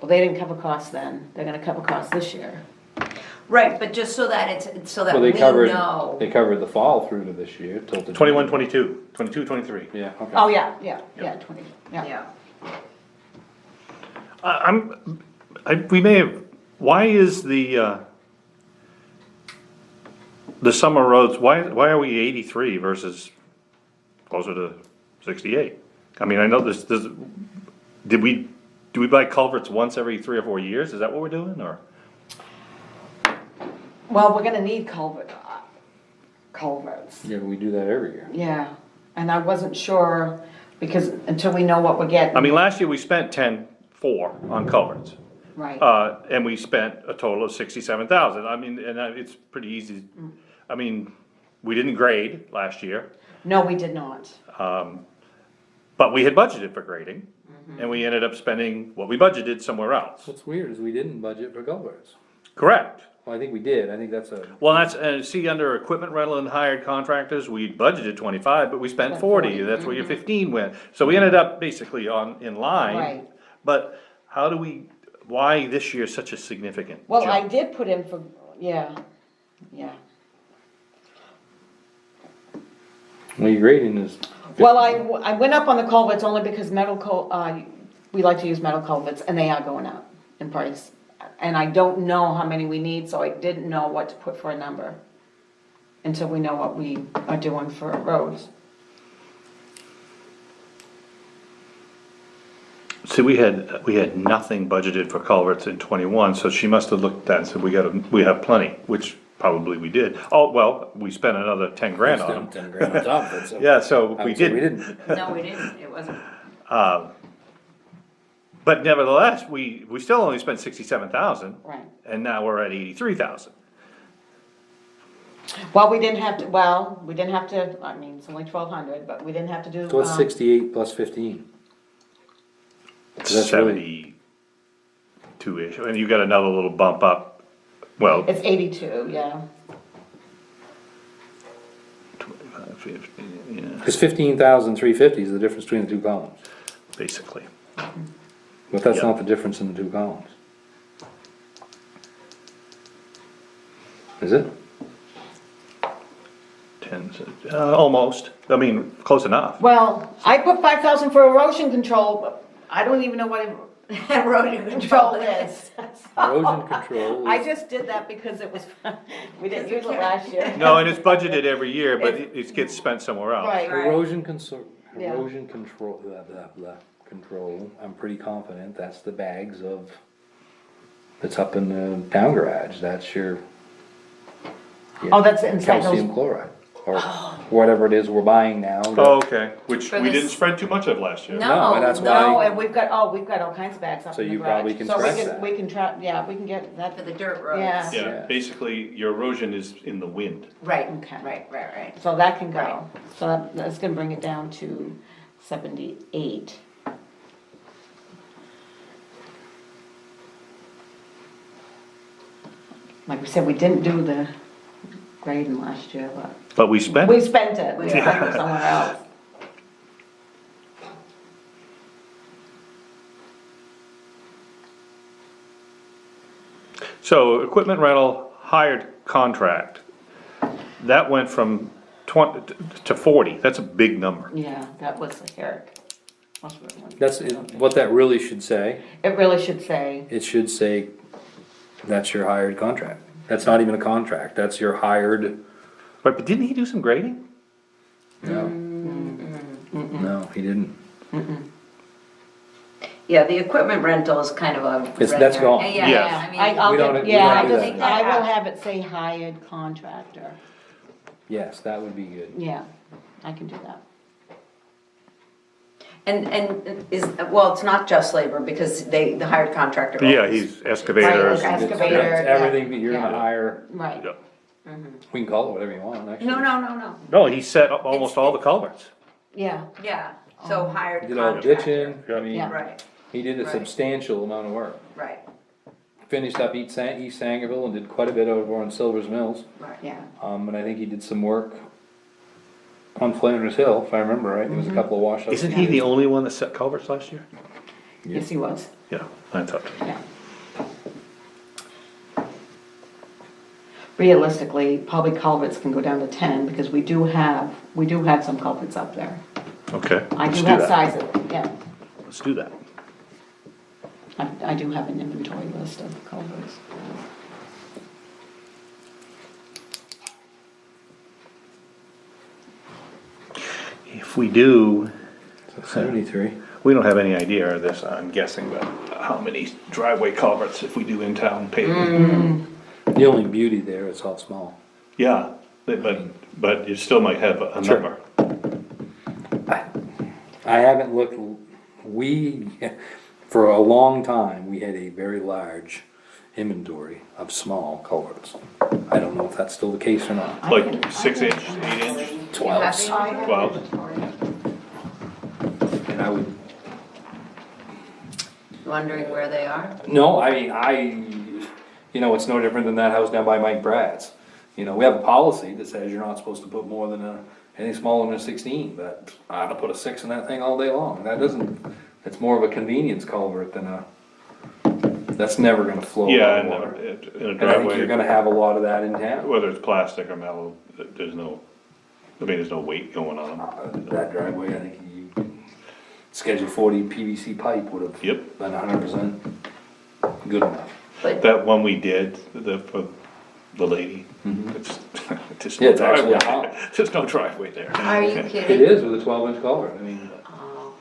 well, they didn't cover costs then, they're gonna cover costs this year. Right, but just so that it's, so that Well, we they covered, know. they covered the fall through to this year, till the. 21, 22, 22, 23. Yeah, okay. Oh, yeah, 20, yeah. Yeah, We may have, why is the summer roads, why are we 83 versus closer to 68? I mean, I know this, do we buy culverts once every 3 or 4 years? Is that what we're doing, or? Well, we're gonna need culverts, Yeah, we do that every year. yeah, and I wasn't sure, because until we know what we're getting. I mean, last year we spent 10.4 on culverts. Right, And we spent a total of 67,000. I mean, and it's pretty easy. I mean, we didn't grade last year, no, we did not, but we had budgeted for grading. And we ended up spending what we budgeted somewhere else. What's weird is we didn't budget for culverts. Correct. Well, I think we did, I think that's a, Well, that's, see, under equipment rental and hired contractors, we budgeted 25, but we spent 40. That's where your 15 went. So we ended up basically in line. Right. But why this year such a significant well, jump? I did put in for, yeah. well, your grading is. Well, I went up on the culverts only because we like to use metal culverts, and they are going up in price. And I don't know how many we need, so I didn't know what to put for a number until we know what we are doing for roads. See, we had nothing budgeted for culverts in 21, so she must have looked at that and said, we have plenty, which probably we did. Oh, well, we spent another 10 grand on them. 10 grand on top of it, so. Yeah, so I we would say didn't. No, we didn't, it wasn't. But nevertheless, we still only spent 67,000. Right. And now we're at 83,000. Well, we didn't have to, I mean, it's only 1,200, but we didn't have to do. So it's 68 plus 15. That's really- 72-ish, and you got another little bump up, well, It's 82, yeah. 25, 50, yeah, Because 15,350 is the difference between the two columns. basically. But that's Yeah. not the difference in the two columns. Is it? 10, almost, I mean, close enough. Well, I put 5,000 for erosion control, but I don't even know what erosion control is. Erosion control I is, just did that because it was, we didn't use it last year. No, and it's budgeted every year, but it gets spent somewhere else. Right. erosion Yeah. control, control, I'm pretty confident that's the bags of, that's up in the town garage, that's your. Oh, that's inside Calcium those, chloride, or whatever it is we're buying now. Oh, okay, which For we this- didn't spread too much of last year. No, and that's no, why- and we've got all kinds of bags up So in the you garage. probably can So track that. we can track, yeah, we can get that. For the dirt roads. Yeah. Yeah, Yeah. basically, your erosion is in the wind. Right, Okay. right. So that can Right. go, so that's gonna bring it down to 78. Like we said, we didn't do the grading last year, but But we spent we it. spent it, we spent it somewhere else. So equipment rental hired contract, that went from 20 to 40, that's a big number. Yeah, that was Eric. Must have been one. That's, what that really should say, It really should say, it should say, that's your hired contract. That's not even a contract, that's your hired. Right, but didn't he do some grading? No. No, he didn't. Yeah, the equipment rental is kind of a. It's- that's regular- gone. Yeah, Yeah. I mean. I'll We don't- get, we yeah, don't I do just, that. Take that I will out. have it say hired contractor, Yes, that would be good. yeah, I can do that. And is, well, it's not just labor because the hired contractor. Yeah, always- he's excavators. Right, and- excavator. It's everything that you're Yeah. gonna hire, Right, Yeah. we can call it whatever you want, actually. No, No, he set up almost all the culverts. yeah, yeah, so hired Did all contractor. ditching, I mean, Yeah. Right, he did a Right. substantial amount of work. right, Finished up East Sangerville and did quite a bit over on Silver's Mills. right. yeah, And I think he did some work on Flanders Hill, if I remember right, there was a couple of washouts. Isn't he the only one that set culverts last year? yes, he was, Yeah, I thought. yeah. Realistically, probably culverts can go down to 10, because we do have some culverts up there. Okay, I let's do do have that. sizes, yeah, Let's do that. I do have an inventory list of culverts. If we do, 73. we don't have any idea of this, I'm guessing, but how many driveway culverts if we do in-town paving? The only beauty there, it's all small. Yeah, but you still might have a Sure. number. I haven't looked, for a long time, we had a very large inventory of small culverts. I don't know if that's still the case or not. Like 6 inch, 8 inch, You have 12s. the- 12? And I would, Wondering where they are? no, I mean, it's no different than that house down by Mike Brad's. We have a policy that says you're not supposed to put more than anything smaller than a 16, but I don't put a 6 in that thing all day long. That doesn't, it's more of a convenience culvert than that's never gonna flow Yeah, out and water. in a And I think you're driveway, gonna have a lot of that in town. whether it's plastic or metal, there's no weight going on them. That driveway, I think you, Schedule 40 PVC pipe would have Yep. been 100% good enough. But That one we did, for the lady, it's just Yeah, no it's actually driveway, a house. there's no driveway there. are you It kidding? is with a 12-inch culvert, I mean, Oh,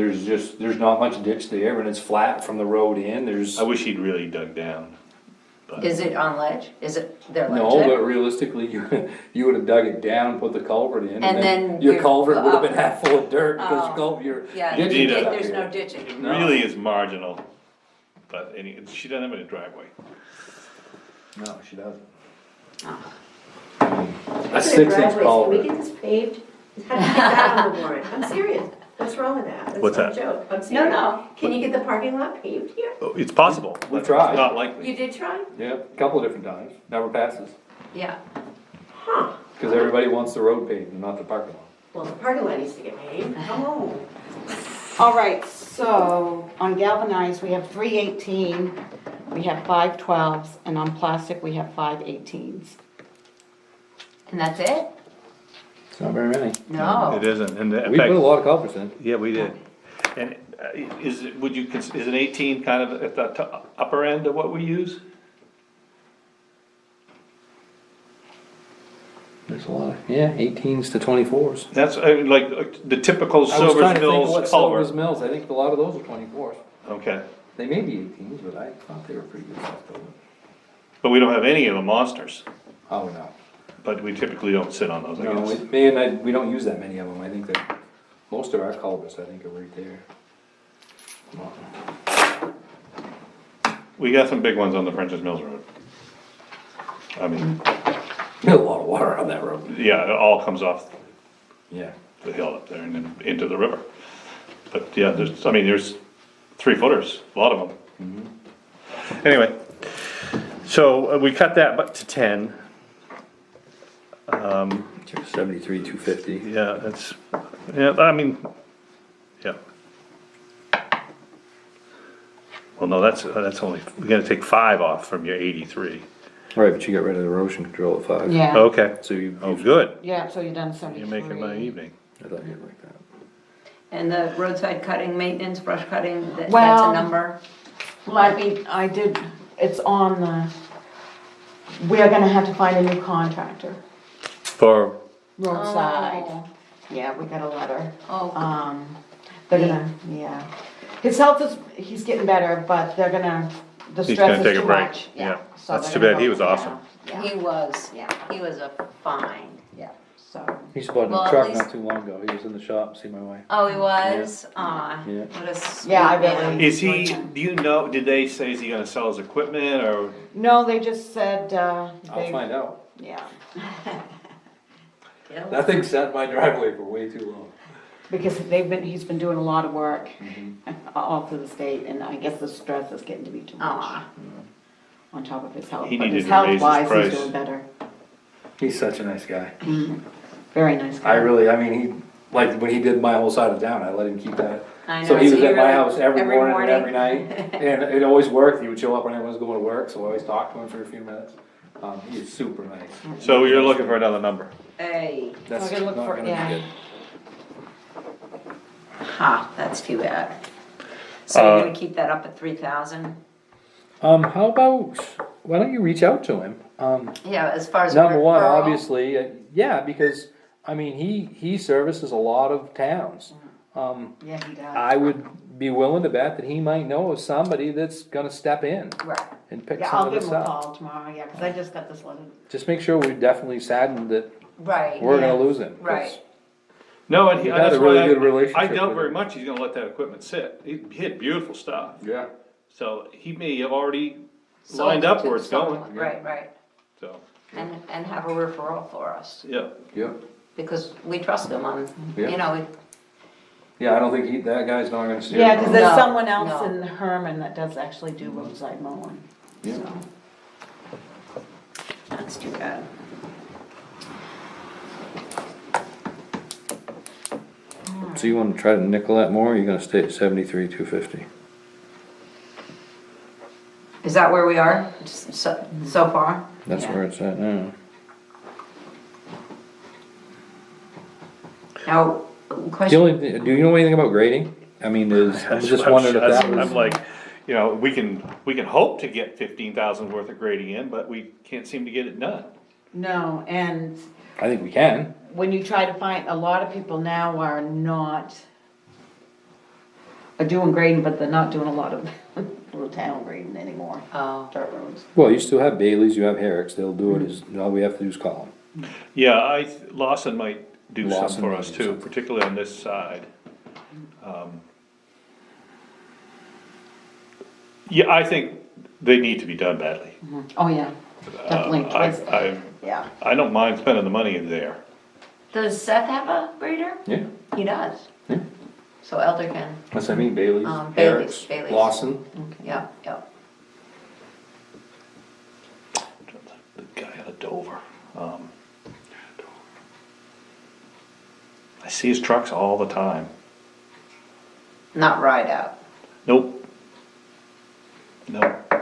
there's not much ditch there, and it's flat from the road in, there's. I wish he'd really dug down. But Is it on ledge? Is it, they're ledge No, but there? realistically, you would've dug it down, put the culvert in, And and then then your you're- culvert would've been oh. half full of dirt, because Oh. your Yeah, You you need did- a- there's no It ditching. really is marginal, but she doesn't have any driveway. No, she doesn't. Oh. A Look at the 6-inch driveways. Can we culvert. get this paved? How do you get that on the warrant? I'm serious. What's wrong with that? That's What's not that? a joke. I'm serious. no. Can you get the parking lot paved here? Oh, it's possible, We but it's tried. not likely. You did try? Yeah, a couple of different times, never passes, Yeah. Huh. because everybody wants the road paved and not the parking lot. Well, the parking lot needs to get paved. Come on. All right, so on galvanized, we have 318, we have 512s, and on plastic, we have 518s. And that's it? It's not very many. No. It isn't, and in We put a fact, lot of culverts in. yeah, we did. And is an 18 kind of at the upper end of what we use? There's a lot of, yeah, 18s to 24s. That's like the typical I was Silver's trying to think of Mills what Silver's culvert. Mills, I think a lot of those are 24s. Okay, They may be 18s, but I thought they were pretty good size culverts. but we don't have any of the monsters, Oh, no. but we typically don't sit on those, I No, guess. we don't use that many of them, I think that, most of our culverts, I think, are right there. We got some big ones on the French's Mills Road. I mean, There's a lot of water on that road. yeah, it all comes off Yeah. the hill up there and then into the river. But yeah, there's 3-footers, a lot of them. Anyway, so we cut that but to 10. 73, 250. Yeah, that's, yeah, I mean, yeah. Well, no, that's only, we gotta take 5 off from your 83. Right, but you got rid of the erosion control at 5. Yeah, Okay, So you, oh, good, yeah, so you're done 73. you're making my evening. I thought you'd like that. And the roadside cutting, maintenance, brush cutting, that's Well- a number? Let me, I did, it's on the, we are gonna have to find a new contractor, For, roadside. Oh. Yeah, we got a letter. Oh, They're gonna, yeah. His health is, he's getting better, but they're gonna, the He's stress gonna is take a too break, much. yeah. So That's they're too gonna bad. He go- was awesome. Yeah, he was, yeah, he was a fine. yeah, so. He just bought Well, a at truck least- not too long ago, he was in the shop, see my wife. Oh, he was? Aw, Yeah. what a sweet Yeah, I man. really- is he, do you know, did they say, is he gonna sell his equipment or? No, they just said, I'll they, find out. yeah, Yeah. That thing sat in my driveway for way too long. because he's been doing a lot of work all through the state, and I guess the stress is getting to be too much. Aw. On top of his health, He but needed his to raise his health-wise, price. he's doing better. He's such a nice guy. Very nice guy. I mean, he, like, when he did my whole side of town, I let him keep that. I know, So he was at my really- house every morning and morning. every night, and it always worked, he would show up when everyone was going to work, so I always talked to him for a few minutes. He's super nice. So you're looking for another number? Hey, That's We're gonna look not for- gonna be yeah. good. ha, that's too bad. So you're gonna keep that up at 3,000? How about, why don't you reach out to him? Yeah, as far as Number one, referral? obviously, yeah, because, I mean, he services a lot of towns. Yeah, he does. I would be willing to bet that he might know of somebody that's gonna step in Right. and pick Yeah, some I'll of give this him a up. call tomorrow, yeah, because I just got this letter. Just make sure we're definitely saddened that Right. we're Yeah. gonna lose him. 'cause Right. No, and We've had that's a really why good relationship I doubt with very him. much he's gonna let that equipment sit. He had beautiful stuff, Yeah. so he may have already Sold lined it up to where it's going, someone. Right, right. so, And have a referral for us, yeah. Yep. because we trust him on, Yeah. you know, Yeah, I don't think that guy's not gonna steer. Yeah, the because car. there's No, someone else no. in Herman that does actually do roadside mowing, Yeah. so. that's too bad. So you wanna try to nickel that more, or you gonna stay at 73, 250? Is that where we are, so far? That's Yeah. where it's at now. Now, The question, only, do you know anything about grading? I mean, I'm just wondering if that was. I'm like, you know, we can hope to get 15,000 worth of grading in, but we can't seem to get it done. No, and I think we can. when you try to find, a lot of people now are not are doing grading, but they're not doing a lot of little town grading anymore, Oh, dirt roads. Well, you still have Bailey's, you have Herrick's, they'll do it, all we have to do is call them. Yeah, Lawson might do some Lawson for might us do too, something. particularly on this side. Yeah, I think they need to be done badly. Oh, yeah, definitely, twice, yeah. I don't mind spending the money in there. does Seth have a grader? Yeah, He does. Yeah. So Elder can, that's what I mean, Bailey's, Bailey's, Herrick's, Lawson. yeah, yeah. The guy out of Dover. I see his trucks all the time. Not ride out. Nope. Nope.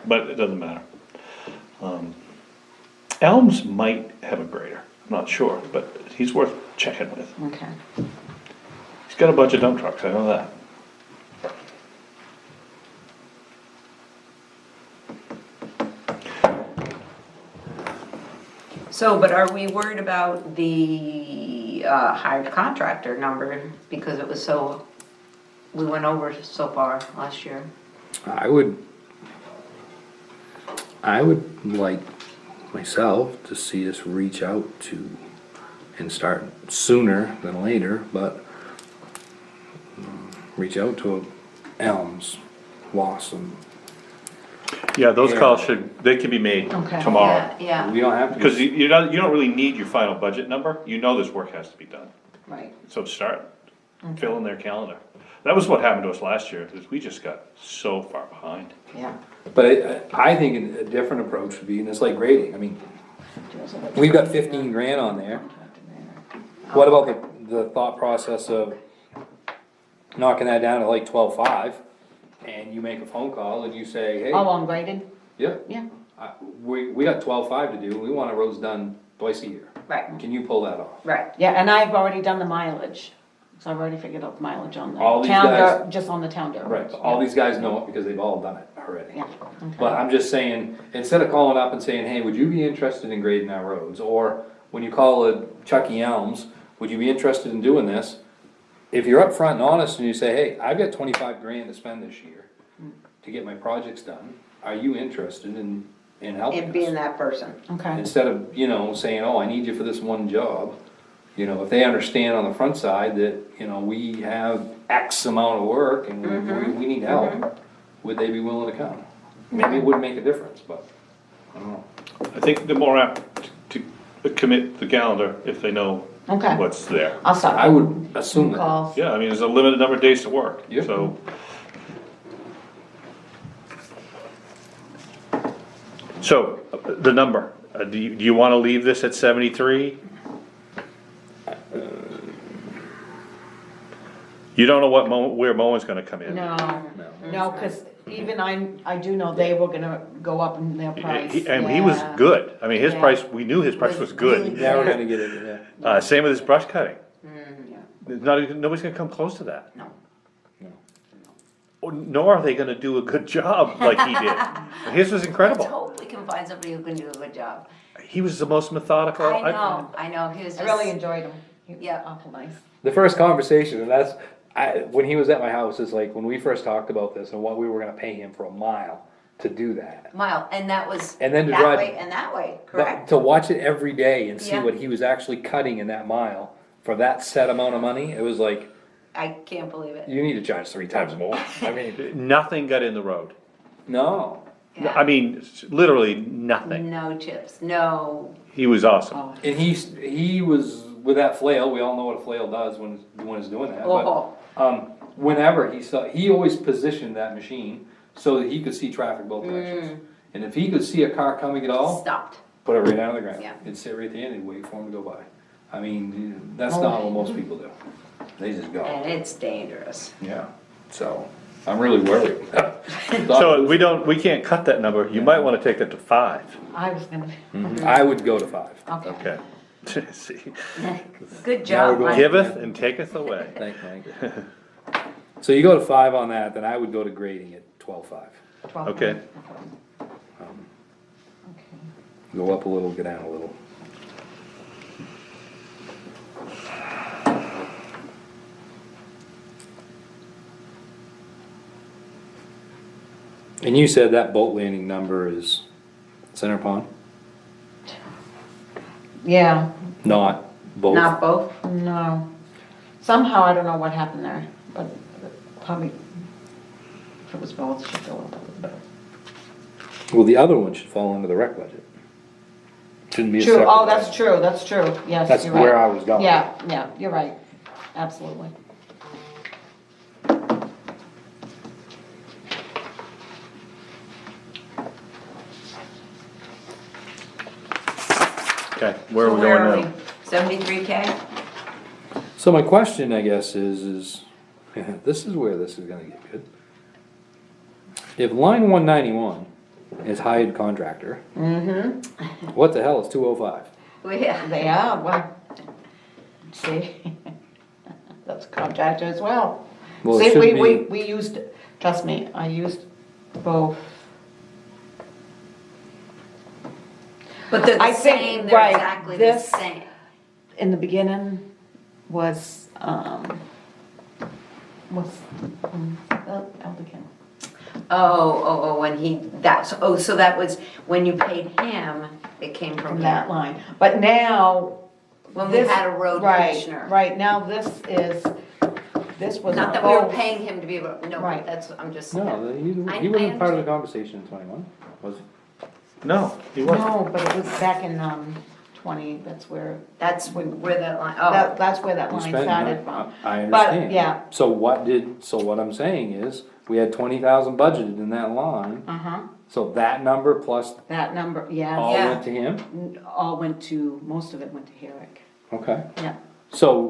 But it doesn't matter. Elms might have a grader. I'm not sure, but he's worth checking with. Okay. He's got a bunch of dump trucks, I know that. So, but are we worried about the hired contractor number because it was so, we went over so far last year? I would like myself to see us reach out to and start sooner than later, but reach out to Elms, Lawson. Yeah, those calls they can be made Okay. tomorrow. Yeah, We don't have to. Because you don't really need your final budget number, you know this work has to be done. Right. So start filling their calendar. That was what happened to us last year, because we just got so far behind. Yeah. But I think a different approach would be, and it's like grading, I mean, we've got 15 grand on there. What about the thought process of knocking that down to like 12.5, and you make a phone call and you say, hey, Oh, on grading? yeah, Yeah. we got 12.5 to do, we want our roads done twice a year. right, Can you pull that off? right. Yeah, and I've already done the mileage, so I've already figured out the mileage on the All these town guys- dirt, just on the town dirt Right, roads. all these guys know it because they've all done it already. Yeah. But I'm just saying, instead of calling up and saying, hey, would you be interested in grading our roads? Or when you call Chucky Elms, would you be interested in doing this? If you're upfront and honest and you say, hey, I've got 25 grand to spend this year to get my projects done, are you interested in helping And being us? that person. Okay. Instead of, saying, oh, I need you for this one job, if they understand on the front side that, we have X amount of work and we need help, would they be willing to come? Maybe it would make a difference, but, I don't know. I think the more apt to commit the calendar if they know Okay. what's there. I'll start. I would assume that. Calls. Yeah, I mean, there's a limited number of days to work, Yeah. So, the number, do you wanna leave this at 73? You don't know where mowing's gonna come in. No, cause even I do know they were gonna go up in their price. And he was Yeah. good, I mean, his Yeah. price, we knew his price was good. really Now we're gonna get it, yeah. Same with his brush cutting. Yeah. There's nobody's gonna come close to that. No. Nor are they gonna do a good job like he did. His was Let's incredible. hope we can find somebody who can do a good job. He was the most methodical. I know, he was I just. really enjoyed him. He was Yeah. awful nice. The first conversation, and when he was at my house, is like, when we first talked about this and what we were gonna pay him for a mile to do that. Mile, and that was And then to that drive- way and that way, But correct? to watch it every day and see Yeah. what he was actually cutting in that mile for that set amount of money, it was like, I can't believe it. you need to charge 3 times more. I mean, Nothing got in the road. no. Yeah. I mean, literally nothing. No chips, no, He was awesome. Oh, And he was with that flail, we all know what a flail does when it's doing that, Oh. but, whenever he always positioned that machine so that he could see traffic both directions. And if he could see a car coming at all, stopped. put it right down on the ground. Yeah. It'd sit right there and he'd wait for him to go by. I mean, that's not what most people do. They just go. And it's dangerous. Yeah, so, I'm really worried. So we can't cut that number. You might wanna take that to 5. I was gonna, I would go to 5. okay. Okay. See, Good Now job, we're going- Mike. giveth and taketh away. Thank you. So you go to 5 on that, then I would go to grading at 12.5. 12. Okay. Go up a little, go down a little. And you said that boat landing number is Center Pond, Yeah, not both? Not both? no. Somehow, I don't know what happened there, but probably, if it was both, it should go up a little bit. Well, the other one should fall under the rec budget. Shouldn't be a True, separate. oh, that's item. true, that's true, yes, That's you're right. where I was going. Yeah, you're right, absolutely. Okay, where are we going now? 73K? So my question, I guess, is, this is where this is gonna get good. If line 191 is hired contractor, what the hell is 205? Well, yeah. They are, well, see, that's a contractor as well. Well, it See, should we used, trust me, I used both. But they're I the think, same, they're right, exactly the this- same. In the beginning was, Elderkin. When he, so that was, when you paid him, it came from From that him. line, but now. When we this- had a road right, commissioner. Right, now this was. Not a that we were both. paying him to be able, no, Right. that's, I'm just. No, he I wasn't part of understand. the conversation in 21, was he? No, he wasn't. No, but it was back in, 20, that's where, That's where that line, that's where that You line spent- started from. I But, understand. yeah. So what I'm saying is, we had 20,000 budgeted in that line, Uh-huh, so that number plus that number, yeah, all Yeah. went to him? all went to, most of it went to Herrick, Okay, yeah. so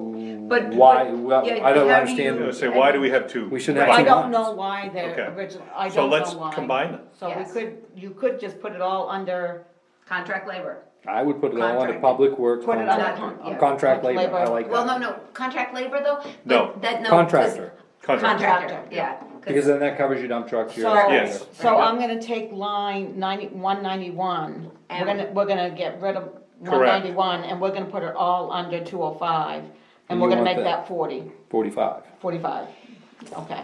But- why, but- well, yeah, I don't how do I was understand. gonna say, why do we have two? We shouldn't I have two don't know lines. why they're Okay. original, I So don't know let's why. combine them. So Yes. you could just put it all under, contract labor. I would put it all under Contract. public works, Put it under contract, yeah. contract labor, Labor. I like Well, that. no, contract labor though? No. But that, no. 'cause- Contractor, Contract. Contractor, yeah. 'cause- because then that covers your dump trucks, your so, excavator. Yes. so I'm gonna take line 191, we're gonna get rid of 191, and we're gonna put it all under 205, and we're You gonna want make that? that 40, 45, 45, okay.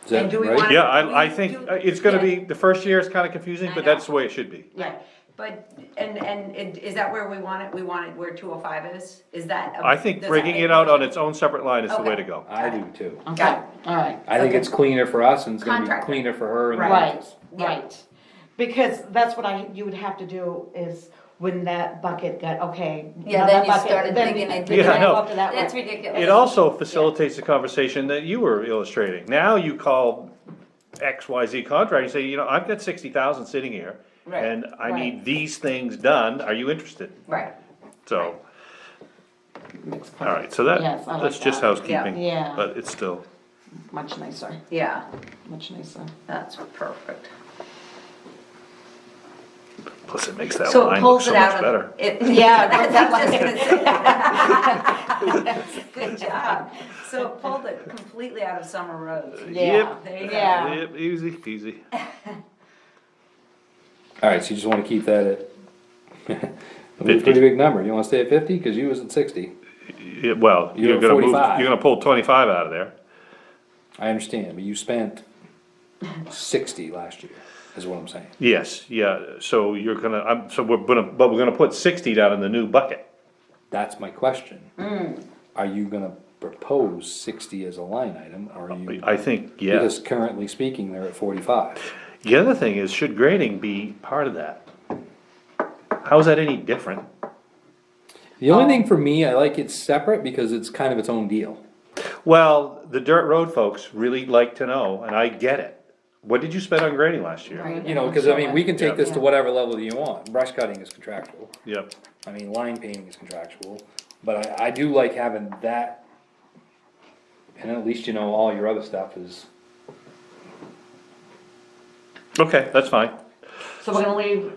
is that And do we right? want- Yeah, I We think do- it's gonna yeah. be, the first year is kinda confusing, I but know. that's the way it should be. Yeah. But, is that where we want it? We want it where 205 is? Is that? I think does that breaking make it out on sense? its own separate line is the way Okay. to go. I do too. Okay, Got it. all right. I think Okay. it's cleaner for us and it's gonna be Contractor. cleaner for her and the Right, wages. Yeah. right. Because that's what you would have to do is when that bucket got, okay. Yeah, now then that you bucket- started then- digging into then Yeah, you I know. go up to that That's one. ridiculous. It also facilitates the conversation that you were illustrating. Now you call XYZ contractor, you say, you know, I've got 60,000 sitting here. Right. And I Right. need these things done, are you interested? Right, So, Makes perfect- alright, so that, Yes, I like that's just that. housekeeping. Yeah. But it's still, Much nicer, yeah, much nicer. that's perfect. plus it makes that So it line look pulls so it out much of. better. Yeah, That's what I was just gonna say. Good job. So it pulled it completely out of Summer Road. Yeah, There you go. yeah. Yep, easy peasy. Alright, so you just wanna keep that at, a 50? pretty big number, you wanna stay at 50, cause you was at 60, Yeah, well, You're you're at gonna move, 45. you're gonna pull 25 out of there. I understand, but you spent 60 last year, is what I'm saying. Yes, yeah, so you're gonna, so we're gonna put 60 down in the new bucket. That's my question. Hmm. Are you gonna propose 60 as a line item, or are you, I think, because yes. currently speaking, they're at 45. The other thing is, should grading be part of that? How's that any different? The only thing for me, I like it separate because it's kind of its own deal. Well, the dirt road folks really like to know, and I get it. What did you spend on grading last year? Right. You know, cause I mean, we can take Yeah. this to whatever level you want, brush cutting is contractual, Yep, I mean, line painting is contractual, but I do like having that. And at least you know all your other stuff is, okay, that's fine. So we're gonna leave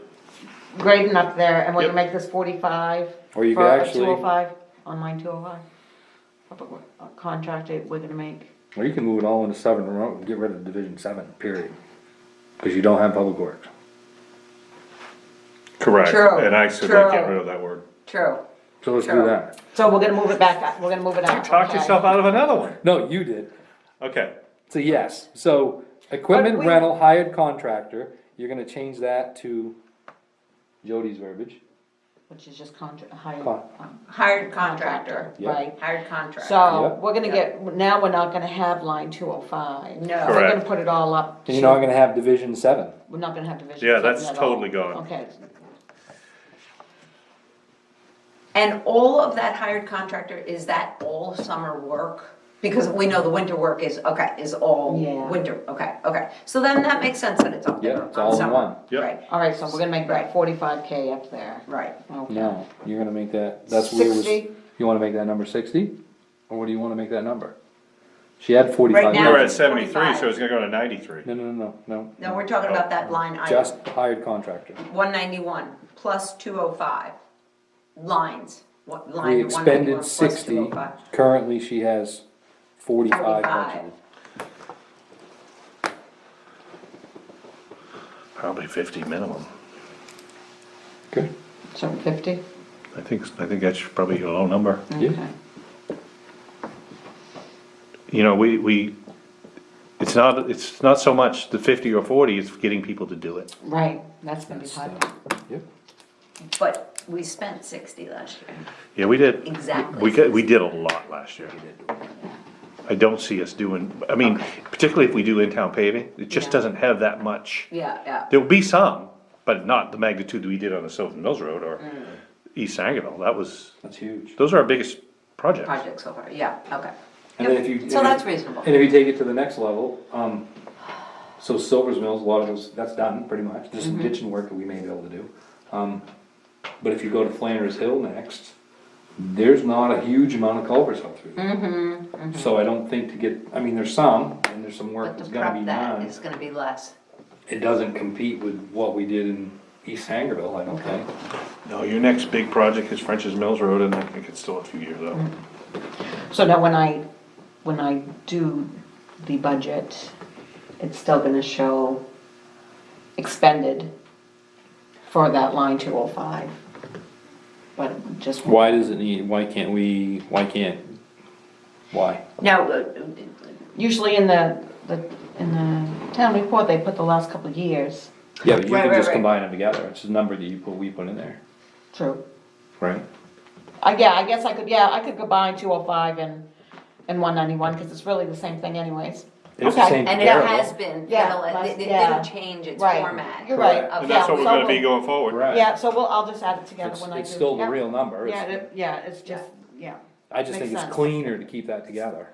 grading up there, and we're Yep. gonna make this 45. Or you for could a actually- 205, on line 205. A contract that we're gonna make. or you can move it all into 7 and get rid of Division 7, period. Cause you don't have public works. Correct, True, and I said, like, get true. rid of that word. True. So let's do Sure. that. So we're gonna move it back, we're gonna move it out. Talk okay. yourself out of another one. No, you did. Okay, So yes, so Equipment But we- rental, hired contractor, you're gonna change that to Jody's verbiage. Which is just hired. Con- Hired contractor, Yep. Right. hired contractor. So, Yep. we're gonna now we're not gonna have line 205. No. We're gonna Correct. put it all up And you're not to, gonna have Division 7. we're not gonna have division. Yeah, seven that's at all. totally gone. Okay, And all of that hired contractor, is that all summer work? Because we know the winter work is all Yeah. winter, okay. So then that makes sense that it's up there Yeah, it's on all in summer. one. Yep. Right, alright, so we're gonna make Right. that 45K up there. right. Okay. No, you're gonna make that, that's where it was, 60? you wanna make that number 60? Or what do you wanna make that number? She had 45. Right We now were at it's 73, 45. so it's gonna go to 93. No. No, we're talking about that line item. Just hired contractor. 191 plus 205 lines. What line? We 191 expended plus 60, 205. currently she has 45 45. budgeted. Probably 50 minimum. Okay. So 50? I think that's probably a low number. Yeah. Okay. You know, it's not so much the 50 or 40, it's getting people to do it. Right, that's gonna be That's, hard. Yep. But we spent 60 last year. Yeah, we did. Exactly. We did a lot last year. I don't see us doing, I mean, particularly if we do in-town paving, it just Yeah. doesn't have that much. Yeah. There'll be some, but not the magnitude that we did on the Sylvan Mills Road or East Sangerville. That's huge. Those are our biggest projects. Project so far, yeah, okay. And then if you. So that's reasonable. And if you take it to the next level, so Silver's Mills, a lot of those, that's done pretty much, there's some ditching work that we may be able to do. But if you go to Flanders Hill next, there's not a huge amount of culverts up through there. So I don't think to get, I mean, there's some, and there's some work But that's to gonna prep be that done. is gonna be less. It doesn't compete with what we did in East Sangerville, I don't think. No, your next big project is French's Mills Road, and I think it's still a few years out. So now when I do the budget, it's still gonna show expended for that line 205. But just. Why does it need, why? Now, Usually in the town report, they put the last couple of years. Yeah, but you Right, can right, just right. combine them together, it's a number that we put in there, True. right? Yeah, I guess I could combine 205 and 191, because it's really the same thing anyways. It's the Okay. same and it variable. has been, Yeah, it yeah. didn't change its Right. format. You're right. Correct. of And that's how what we're we- gonna be going forward. Right. Yeah, so I'll just add it together It's, when I do. it's still the Yep. real number, Yeah, it's, it's just, yeah. I just makes think it's sense. cleaner to keep that together.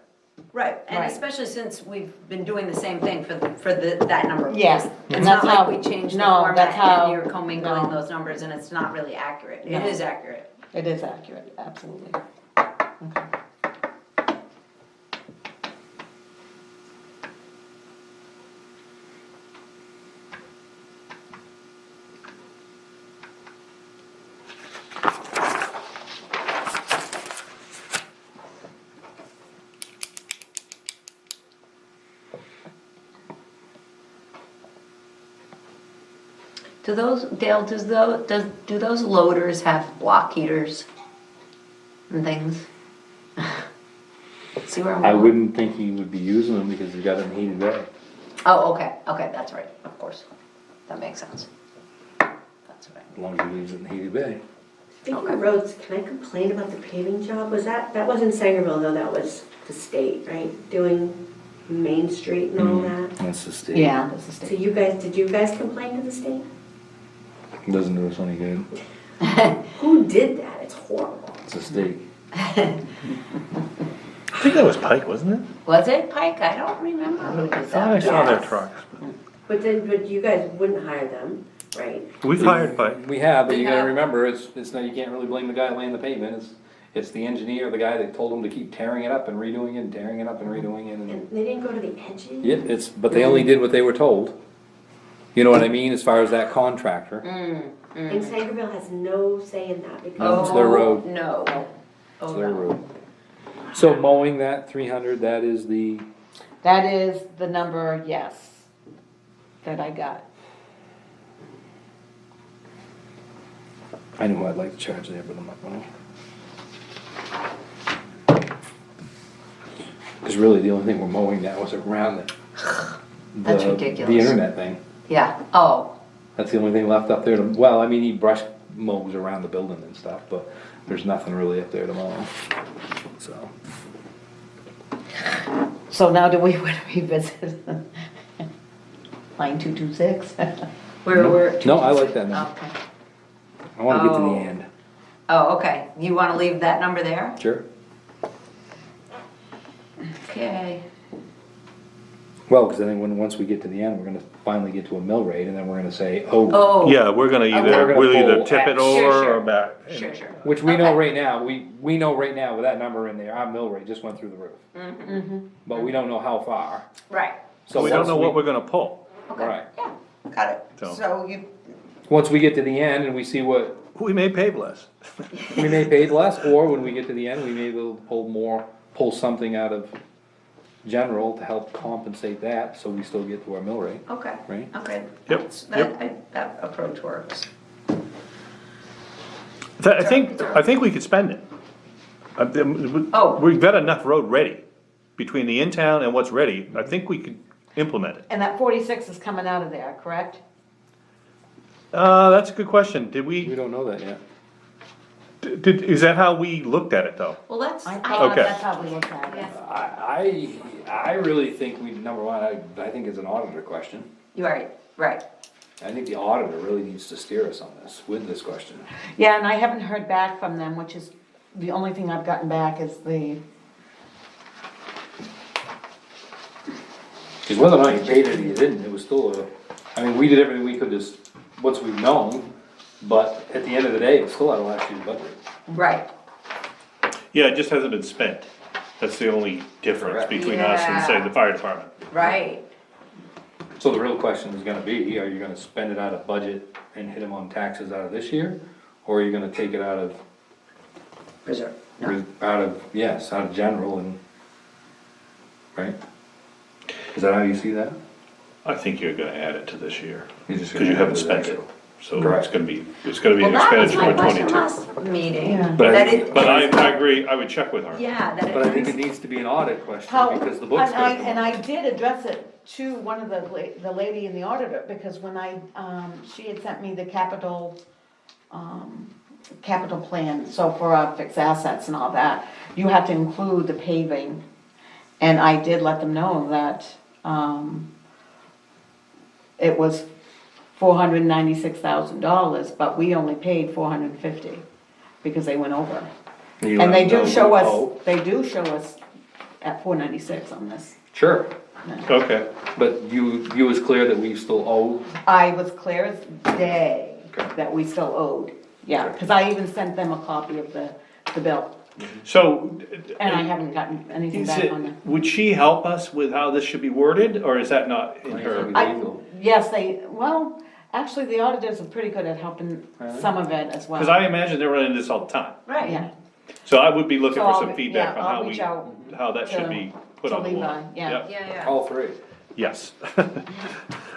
Right, and Right. especially since we've been doing the same thing for that number of Yes, years. and It's that's not how- like we changed the no, format that's how- and you're commingling no. those numbers and it's not really accurate. No. It is accurate. It is accurate, absolutely. Okay. Do those, Dale, do those loaders have block heaters and things? See where I'm I going? wouldn't think he would be using them because he's got it in heated bay. Oh, okay, that's right, of course. That makes sense. That's right. As long as he leaves it in heated bay. Speaking Okay. of roads, can I complain about the paving job? That wasn't Sangerville though, that was the state, right? Doing Main Street and all that? That's the state. Yeah, that's the So state. did you guys complain to the state? Doesn't do us any good. Who did that? It's horrible. It's the state. I think that was Pike, wasn't it? Was it Pike? I don't remember who did I thought I that. saw their Yes. trucks. But you guys wouldn't hire them, right? We've hired Pike. We have, but We you gotta have. remember, it's not, you can't really blame the guy laying the pavement, it's the engineer, the guy that told him to keep tearing it up and redoing it, and tearing it up and redoing it, and. And they didn't go to the edges? Yep, but they only did what they were told. You know what I mean, as far as that contractor? And Sangerville has no say in that because. No, it's their road. No. It's Oh, their no. road. So mowing that 300, that is the, That is the number, yes, that I got. I know I'd like to charge there, but I'm not gonna. Cause really the only thing we're mowing now is around it. That's the ridiculous. internet thing. Yeah, oh, That's the only thing left up there well, I mean, he brush mows around the building and stuff, but there's nothing really up there to mow, so. So now do we want to revisit line 226? we're. No, I like that number. Okay. I wanna get to the Oh. end. Oh, okay, you wanna leave that number there? Sure. Okay. Well, cause I think once we get to the end, we're gonna finally get to a mill rate, and then we're gonna say, oh, Oh. Yeah, we're gonna Okay. either, we'll either tip it Sure, over sure. or back. Sure, sure. which we know Okay. right now, we know right now with that number in there, our mill rate just went through the roof. But we don't know how far, Right, So we don't once know what we're gonna pull. okay, Right. yeah, got it. So- So you, Once we get to the end and we see what, We may pay less. we may pay less, or when we get to the end, we may be able to pull something out of general to help compensate that, so we still get to our mill rate, okay, right? okay. Yep, That's- yep. That approach works. I think we could spend it. Oh. We've got enough road ready, between the in-town and what's ready, I think we could implement it. And that 46 is coming out of there, correct? That's a good question, did We we, don't know that yet. is that how we looked at it though? Well, that's, I thought Okay. that's how we look at it. yeah, I really think number one, I think it's an auditor question. you're right. I think the auditor really needs to steer us on this, with this question. Yeah, and I haven't heard back from them, which is, the only thing I've gotten back is the, Cause whether or not you paid it or you didn't, it was still we did everything we could just, once we've known, but at the end of the day, it's still out of last year's budget. Right, Yeah, it just hasn't been spent, that's the only difference Correct. between us and say Yeah. the fire department. right. So the real question is gonna be, are you gonna spend it out of budget and hit them on taxes out of this year? Or are you gonna take it out of, Reserve, no. out of general and, right? Is that how you see that? I think you're gonna add it to this year, You're just cause gonna you haven't add it spent to it, that. so Correct. it's gonna be Well, an that was expenditure my in question 22. last meeting. Yeah. But That it- But I agree, I would check with her. Yeah, that it. But I think it needs to be an audit question, how, because the book's gonna come and up. I did address it to one of the lady in the auditor, because when she had sent me the capital plan, so for our fixed assets and all that, you have to include the paving. And I did let them know that, it was $496,000, but we only paid $450, because they went over. You And let they them do know show we owe. us at $496 on this. Sure, Okay, but you was clear that we still owe, I was clear as day Okay. that we still owed, yeah, because I even sent them a copy of the bill, so. and I haven't gotten anything Is back it, on that. would she help us with how this should be worded, or is that not in her? Yes, actually, the auditors are pretty good at helping some of it as well. Cause I imagine they're running this all the time, Right. Yeah, so I would be looking So for I'll some be- feedback yeah, on I'll reach out how that should to- be put to on the Levi, warrant. yeah. Yep. Yeah. all three. Yes.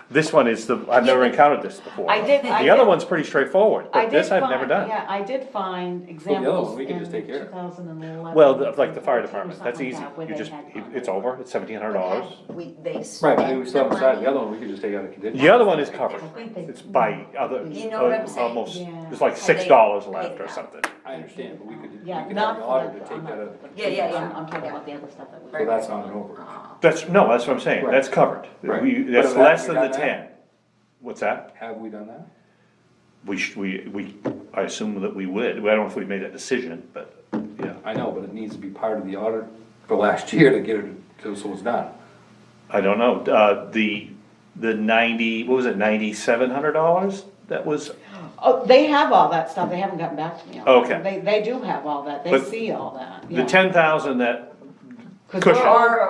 This one is I've never encountered this before. I did. The other one's pretty straightforward, but this I've never done. Yeah, I did find other examples one we can in just take care of. 2011. Well, like the fire 14, department, something that's like easy, that, where you they just, had it's over, it's $1,700. They Right, spent but we still the decided, the money. other one, we could just take out a contingency. The other one is covered, I think they- it's by other, You know what I'm saying? almost, Yeah. it's like And $6 they left paid or it out. something. I understand, but we could Yeah, have not the for auditor the, take that out. Yeah. I'm talking about the other stuff that we. So that's not an overage. That's what I'm saying, Right. that's covered. Right. That's But have less we than the done that? 10. What's that? Have we done that? I assume that we would, I don't know if we made that decision, but, yeah. I know, but it needs to be part of the audit for last year to get it, so it's done. I don't know, the 90, what was it, $9,700? That was, Oh, they have all that stuff, they haven't gotten back to me on Okay. that. They do have all that, they But see all that, the yeah. 10,000 that, 'Cause cushion. we're over,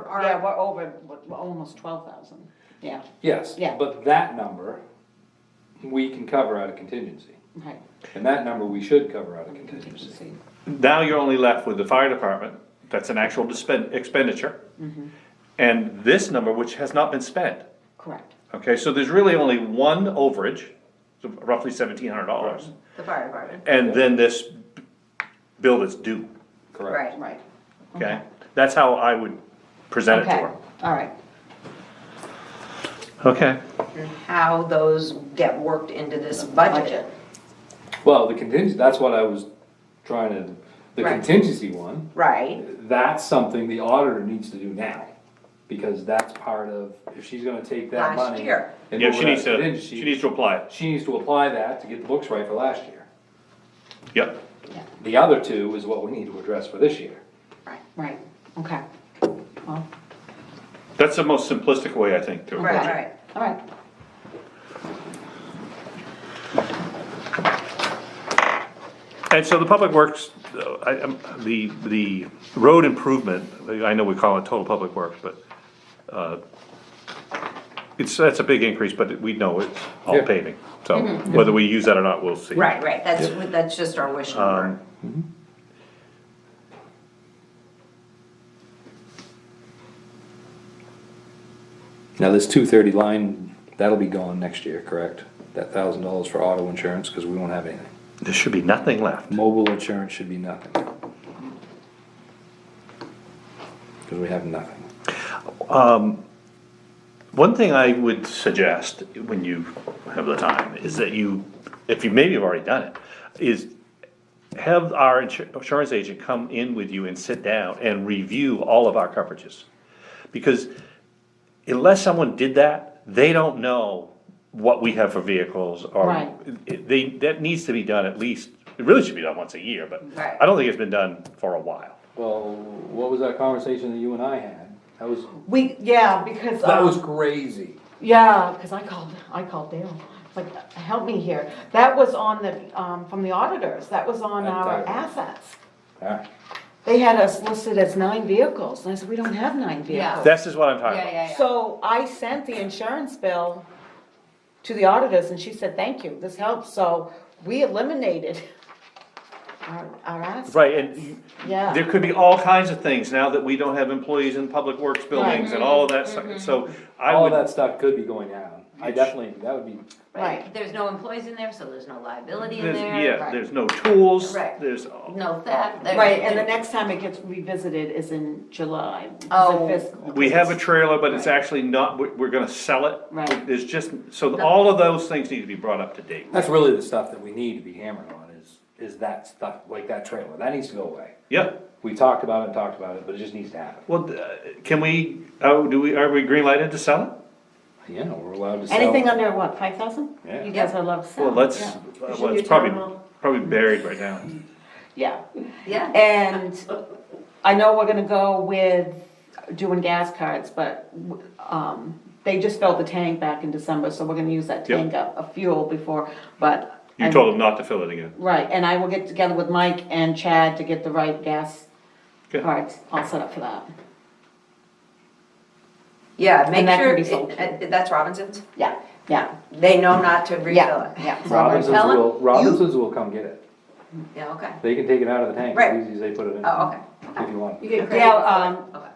Our- yeah, we're over, we're almost 12,000, yeah, Yes, Yeah. but that number, we can cover out of contingency. right. And that number we should cover out of contingency. now you're only left with the fire department, that's an actual expenditure. And this number, which has not been spent, Correct, okay, so there's really only one overage, so roughly $1,700. The fire department. And then this bill that's due, Correct. Right. right. okay? That's how I would present it to Okay, her. all right. Okay. and how those get worked into this budget. Well, the contingency, that's what I was trying to, the Right. contingency one, Right, that's something the auditor needs to do now. Because that's part of, if she's gonna take that Last money. year. And Yeah, move she it out needs of to, contingency, she needs to apply it. she needs to apply that to get the books right for last year. Yep. The other two is what we need to address for this year. Right, okay. Well, That's the most simplistic way, I think, to approach right, it. right. all right. And so the public works, the road improvement, I know we call it total public works, but, that's a big increase, but we know it's all Yeah. paving. So whether we use that or not, we'll see. Right, right, that's just our wish number. Now, this 230 line, that'll be gone next year, correct? That $1,000 for auto insurance, cause we won't have anything. There should be nothing left. Mobile insurance should be nothing. Cause we have nothing. One thing I would suggest when you have the time is that you, if you maybe have already done it, is have our insurance agent come in with you and sit down and review all of our coverages. Because unless someone did that, they don't know what we have for vehicles or. Right. That needs to be done at least, it really should be done once a year, but Right. I don't think it's been done for a while. Well, what was that conversation that you and I had? Because. That was crazy. Yeah, because I called Dale. It's like, help me here. That was on the, from the auditors, that was on our Okay. assets. Alright, They had us listed as 9 vehicles, and I said, we don't have 9 Yeah. vehicles. This is what I'm talking Yeah, about. yeah, yeah. So I sent the insurance bill to the auditors, and she said, thank you, this helps, so we eliminated our assets. Right, and Yeah. there could be all kinds of things now that we don't have employees in public works buildings and all of that stuff, so I all of would, that stuff could be going down. I definitely, that would be, Right. There's no employees in there, so there's no liability in there's, there. yeah, there's no tools, Right. there's, No theft. Right, and the next time it gets revisited is in July. because Oh. of fiscal. we have a trailer, but it's actually not, we're gonna sell it. Right. There's just, so all of those things need to be brought up to date. that's really the stuff that we need to be hammering on is that stuff, like that trailer. That needs to go away. Yeah, We talked about it, but it just needs to happen. well, can we, are we green lighted to sell it? Yeah, we're allowed to sell. Anything under what, 5,000? Yeah. You guys are allowed to sell. Well, let's, yeah. well, it's probably buried right now. Yeah, Yeah. and I know we're gonna go with doing gas cards, but, they just filled the tank back in December, so we're gonna use that Yep. tank up of fuel before, but. You told them not to fill it again. Right, and I will get together with Mike and Chad to get the right gas Okay. cards all set up for that. Yeah, make And that sure, can be sold that's Robinson's, Yeah, yeah, they know not to refill yeah, it. yeah. Robinsons will come get it. Yeah, okay. They can take it out of the tank Right. as easy as they put it in. Oh, okay. If you want. You get credit. Yeah, Okay.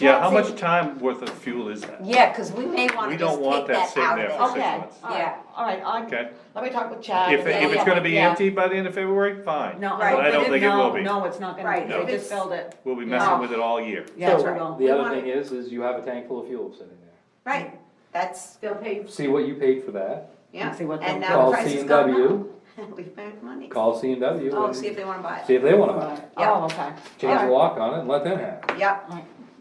Yeah, how Chad much time worth of fuel is that? Yeah, cause we may wanna We just don't want take that that sitting out there of for it. 6 Okay, months. Yeah. all right, Okay, let me talk with Chad. if it's gonna be Yeah. empty by the end of February, fine. No, But I don't think it will be. No, it's not gonna Right, be, if they just it's- filled it. We'll be No. messing with it all year. Yeah, So, we will. the We other want thing is you have a tank full of fuel sitting there. Right, that's, They'll pay. See what you paid for that. yeah, See what and they'll now Call the price has gone C&W, up. We've made money. call C&W. Oh, and see if they wanna buy See it. if they wanna buy it. Yeah. Oh, okay. Change the lock on it and let them have it. Yep,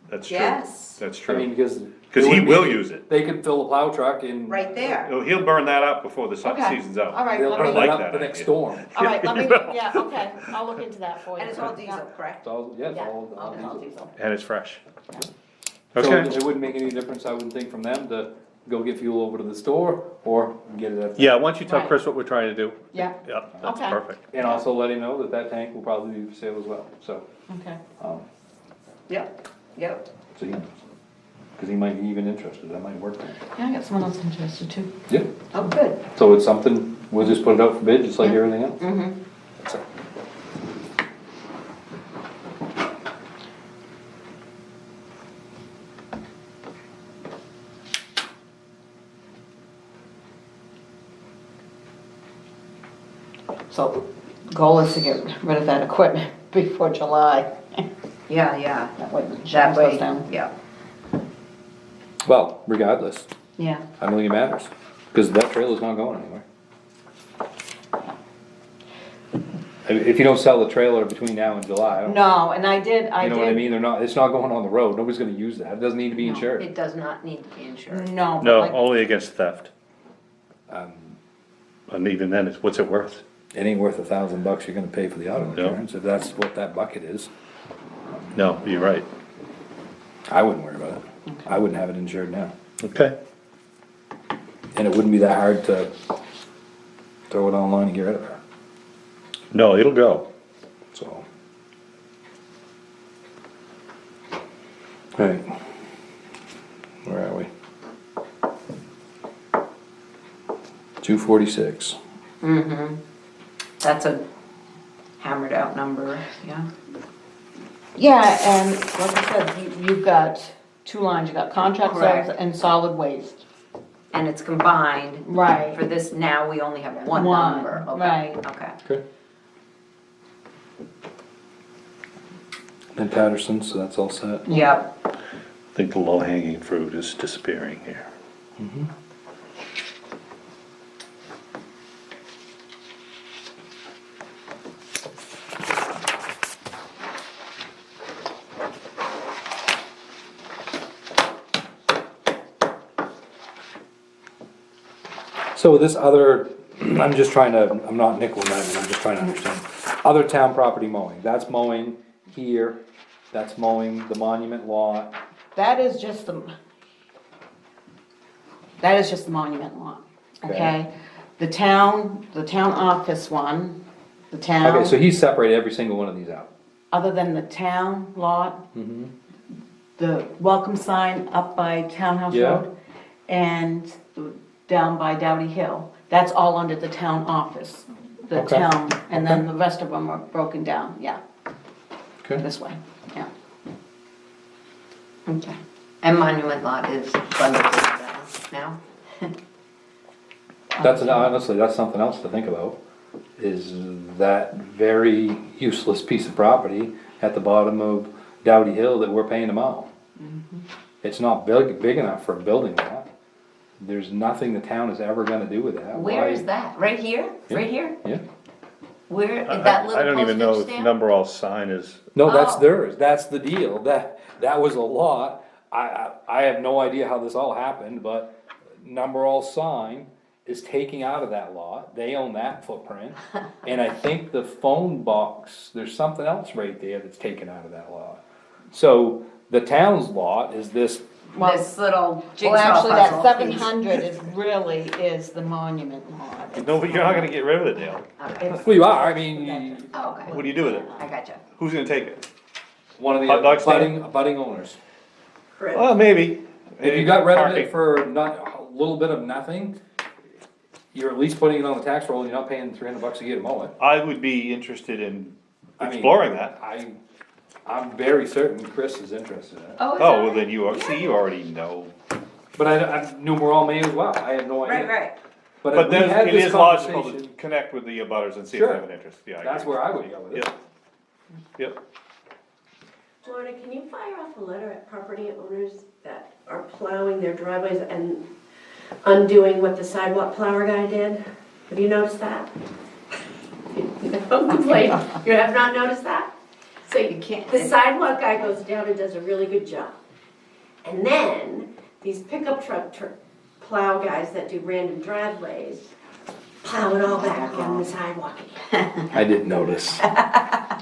That's true. yes, That's I mean, true. because. Cause it he would will be- use it. They could fill a plow truck and. right there. Oh, he'll burn that up before the Okay. season's out. All right, They'll let burn me, like it up that the next idea. storm. all right, let me, yeah, okay, I'll look into that for you. And it's all diesel, correct? It's all, yeah, it's Yeah, all all diesel. diesel. And it's fresh. So Okay, it wouldn't make any difference, I wouldn't think, from them to go get fuel over to the store or get it at. yeah, why don't you tell Right. Chris what we're trying to do? Yeah, Yeah, that's Okay. perfect. And also let him know that that tank will probably be for sale as well, so, okay. Yep, yep. so he knows. Cause he might be even interested, that might work for him. Yeah, I got someone else interested too. Yeah, Oh, good. so it's something, we'll just put it out for bid, just like Yeah. everything else. Mm-hmm. So, So, goal is to get rid of that equipment before July. Yeah, yeah, That way, that insurance way, goes down. yeah. Well, regardless, Yeah. I don't think it matters, because that trailer's not going anywhere. If you don't sell the trailer between now and July, I don't, No, and I did, you know what I mean, it's not going on the road, nobody's gonna use that, it doesn't need to be insured. It does not need to be insured. No, but No, like, only against theft. And even then, what's it worth? It ain't worth $1,000 you're gonna pay for the auto No. insurance, if that's what that bucket is. No, you're right. I wouldn't worry about it, I wouldn't have it insured now, Okay. and it wouldn't be that hard to throw it online and get rid of it, No, it'll go. so. Alright, where are we? 246. Mm-hmm. That's a hammered out number, yeah. yeah, and like I said, you've got two lines, you've got contract Correct. sales and solid waste. And it's combined. Right. For this now, we only have one One, number. Okay, right. Okay. Okay. And Patterson, so that's all set. Yep. I think the low hanging fruit is disappearing here. So with this other, I'm just trying to, I'm not nickel and diming, I'm just trying to understand. Other town property mowing, that's mowing here, that's mowing the monument lot. That is just the monument lot, Okay. okay? The town office one, the town. Okay, so he's separated every single one of these out. Other than the town lot, the welcome sign up by Townhouse Yeah. Road, and down by Dowdy Hill, that's all under the town office, the Okay. town, and then the rest of them are broken down, yeah, Okay. this way, yeah. Okay. And monument lot is bundled together now? That's, honestly, that's something else to think about, is that very useless piece of property at the bottom of Dowdy Hill that we're paying to mow. It's not big enough for a building lot. There's nothing the town is ever gonna do with that. Where Why- is that? Right here? Yeah. Right here? Yeah. Where, I that little I don't even know postage if stamp? number all sign is, No, that's Oh. theirs, that's the deal, that was a lot, I have no idea how this all happened, but number all sign is taking out of that lot, they own that footprint, and I think the phone box, there's something else right there that's taken out of that lot. So, the town's lot is this, This little jigsaw Well, actually, that puzzle 700 is the monument lot. no, but you're not gonna get rid of it, Dale. Okay. well, you are, I mean, Oh, okay. What do you do with it? I gotcha. Who's gonna take it? one of the Hot dog stand? budding owners. Well, maybe. If you got rid of Parking. it for not, a little bit of nothing, you're at least putting it on the tax roll, and you're not paying $300 a year to mow it. I would be interested in I mean, exploring that. I'm very certain Chris is interested in it. Oh, is Oh, that well right? then you are, see, you already know. But I knew we're all may as well, I had no idea. Right, right. But But if we then had it this is logical to conversation, connect with the abutters and see if they Sure. have an interest, yeah. I that's agree. where I would go with it. Yep. Yep. Lorna, can you fire off a letter at property owners that are plowing their driveways and undoing what the sidewalk plower guy did? Have you noticed that? Like, you have not noticed that? So You can't- the sidewalk guy goes down and does a really good job. And then, these pickup truck plow guys that do random driveways, plow it all back on the sidewalk again. I didn't notice.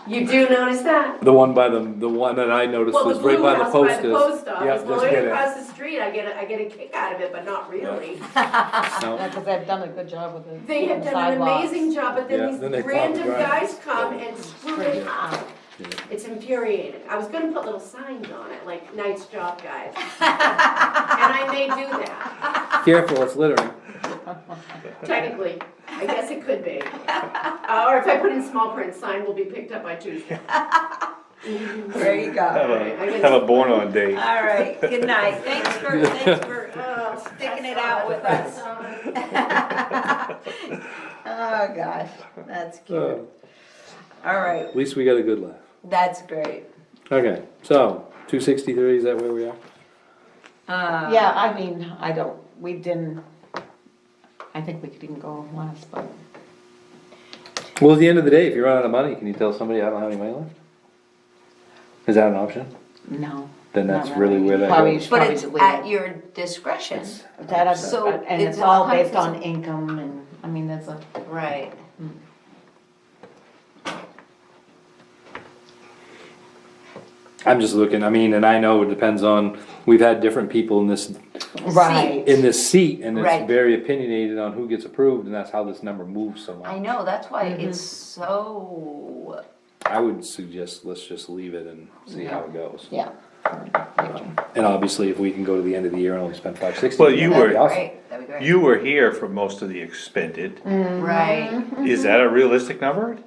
You do notice that? The one that I noticed Well, was the right blue by the house post. by the post office, Yeah, well, just right get it. across the street, I get a kick out of it, but not really. No. Yeah, because they've done a good job with it. They have done an amazing job, but Yeah, then then they these plow the random drive. guys come and screw it up. Yeah. It's infuriating. I was gonna put little signs on it, like, nice job, guys. And I may do that, Careful, it's littering. technically. I guess it could be. Or if I put in small print, sign will be picked up by Tuesday. There you Have go. have a born on date. All right, good night. Thanks for sticking it out with us. Oh, gosh, that's cute. All right, At least we got a good laugh. that's great. Okay, so, 263, is that where we are? Yeah, I mean, I don't we didn't, I think we could even go less, but Well, at the end of the day, if you run out of money, can you tell somebody I don't have any money left? Is that an option? no. Then not that's really where that Probably- goes. should But probably it's delete at it. your discretion, So And it's it's all based 100%. on income and, I mean, there's a, right? I'm just looking, I mean, and I know it depends on, we've had different people in this right. seat, and Right. it's very opinionated on who gets approved, and that's how this number moves so I much. know, that's why it's so, I would suggest, let's just leave it and see how it goes. Yeah. And obviously, if we can go to the end of the year and only spend 560. Well, you that'd were- be awesome. great, that'd be great. You were here for most of the expended. Right, Is that a realistic number?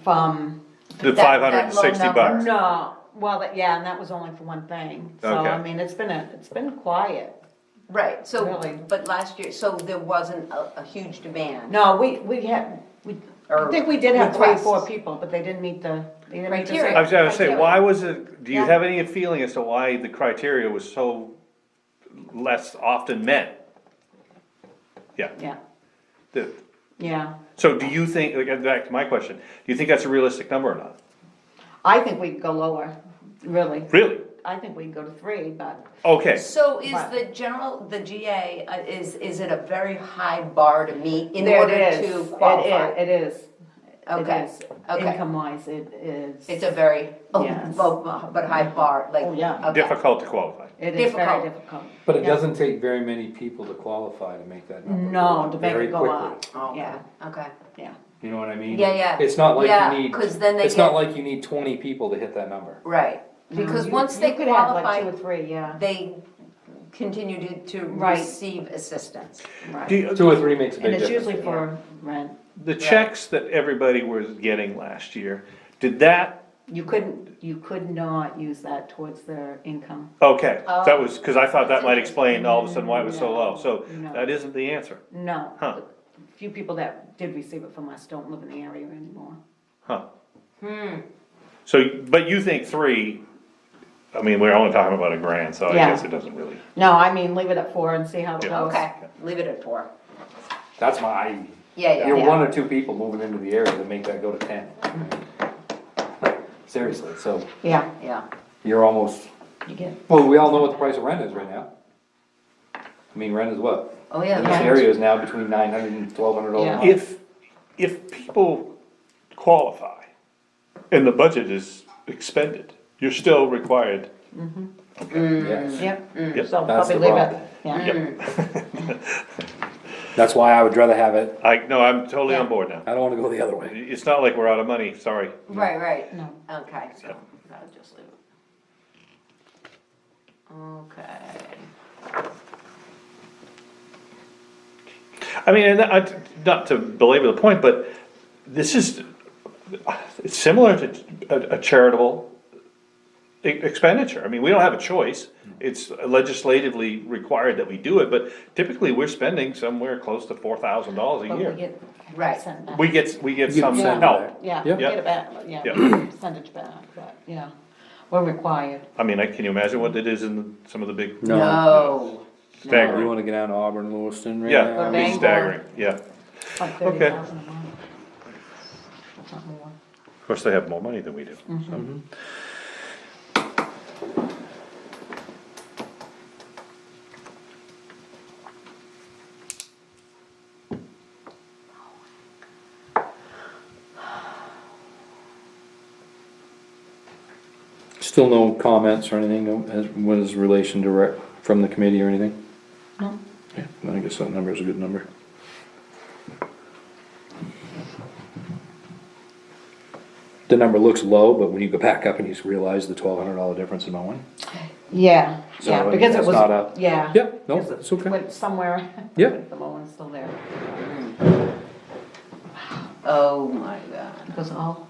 From, The That- five hundred and sixty that low number. bucks? no, well, yeah, and that was only for one thing. So, Okay. I mean, it's been quiet. right, so, Really? but last year, so there wasn't a huge demand. No, we had, I Or think we did have 3 or 4 requests. people, but they didn't meet the Criteria. I was gonna say, Criteria. why was it, do you Yeah. have any feeling as to why the criteria was so less often met? Yeah. Yeah, The- yeah. So do you think, like, back to my question, do you think that's a realistic number or not? I think we could go lower, really. Really? I think we can go to 3, but, Okay, So is Right. the GA, is it a very high bar to meet in there order it to is. qualify? It is. Okay, It is. okay. Income wise, it is. It's a very, Yes. but high bar, like, Oh, yeah. okay. difficult to qualify. It is very difficult. difficult. But it Yeah. doesn't take very many people to qualify to make that number. No, go up to make very it go quickly. up. Oh, okay, Yeah, okay. yeah. You know what I mean? Yeah, yeah. It's not like Yeah, you need, 'cause then they it's not get- like you need 20 people to hit that number. Right, because You- once they you could have like qualify, 2 or 3, yeah, they continue to Right. receive assistance. right. Do you- 2 or 3 makes a And big it's difference. usually for rent. The checks that everybody was getting last year, did that, You could not use that towards their income. okay, Oh. that was, cause I thought that might explain all of a sudden why it was so low, so No. that isn't the answer, No. Huh. A few people that did receive it from us don't live in the area anymore. huh? So, but you think 3, I mean, we're only talking about $1,000, so I Yeah. guess it doesn't really. No, I mean, leave it at 4 and see how it Yeah. goes. Okay, leave it at 4. That's my, Yeah, you're yeah, 1 or 2 people moving into the area to make that go to 10. Seriously, so Yeah, yeah. you're almost, you get, well, we all know what the price of rent is right now. I mean, rent is what? Oh, yeah. In this yeah. area is now between $900 and $1,200 a Yeah. month. If people qualify and the budget is expended, you're still required. Yes. yep, Yep. so That's probably the leave problem. it, yeah. That's why I would rather have it, No, I'm totally on Yeah. board now. I don't wanna go the other way. It's not like we're out of money, sorry. Right, right. No. Okay, so, Yep. I'll just leave it. Okay. I mean, and not to belabor the point, but this is, it's similar to a charitable expenditure. I mean, we don't have a choice. It's legislatively required that we do it, but typically we're spending somewhere close to $4,000 a But we year. get Right. percent back. We get some percent help. back. Yeah, Yeah. we get it back, yeah, Yeah. percentage back, but, yeah, we're required. I mean, can you imagine what it is in some of the big No. You staggering? wanna get down to Auburn, Lewiston right Yeah, now? it'd be Bangor. staggering, yeah. Like Okay. 30,000 a month. Not more. Of course, they have more money than we do. so. Still no comments or anything as, what is relation direct from the committee or anything? No. Yeah, I guess that number is a good number. The number looks low, but when you go back up and you realize the $1,200 difference in mowing. Yeah, So, yeah, I mean, because it that's was, not a- yeah. Yep, no, Because it's okay. went somewhere. Yep. The mowing's still there. Oh, my God. Because all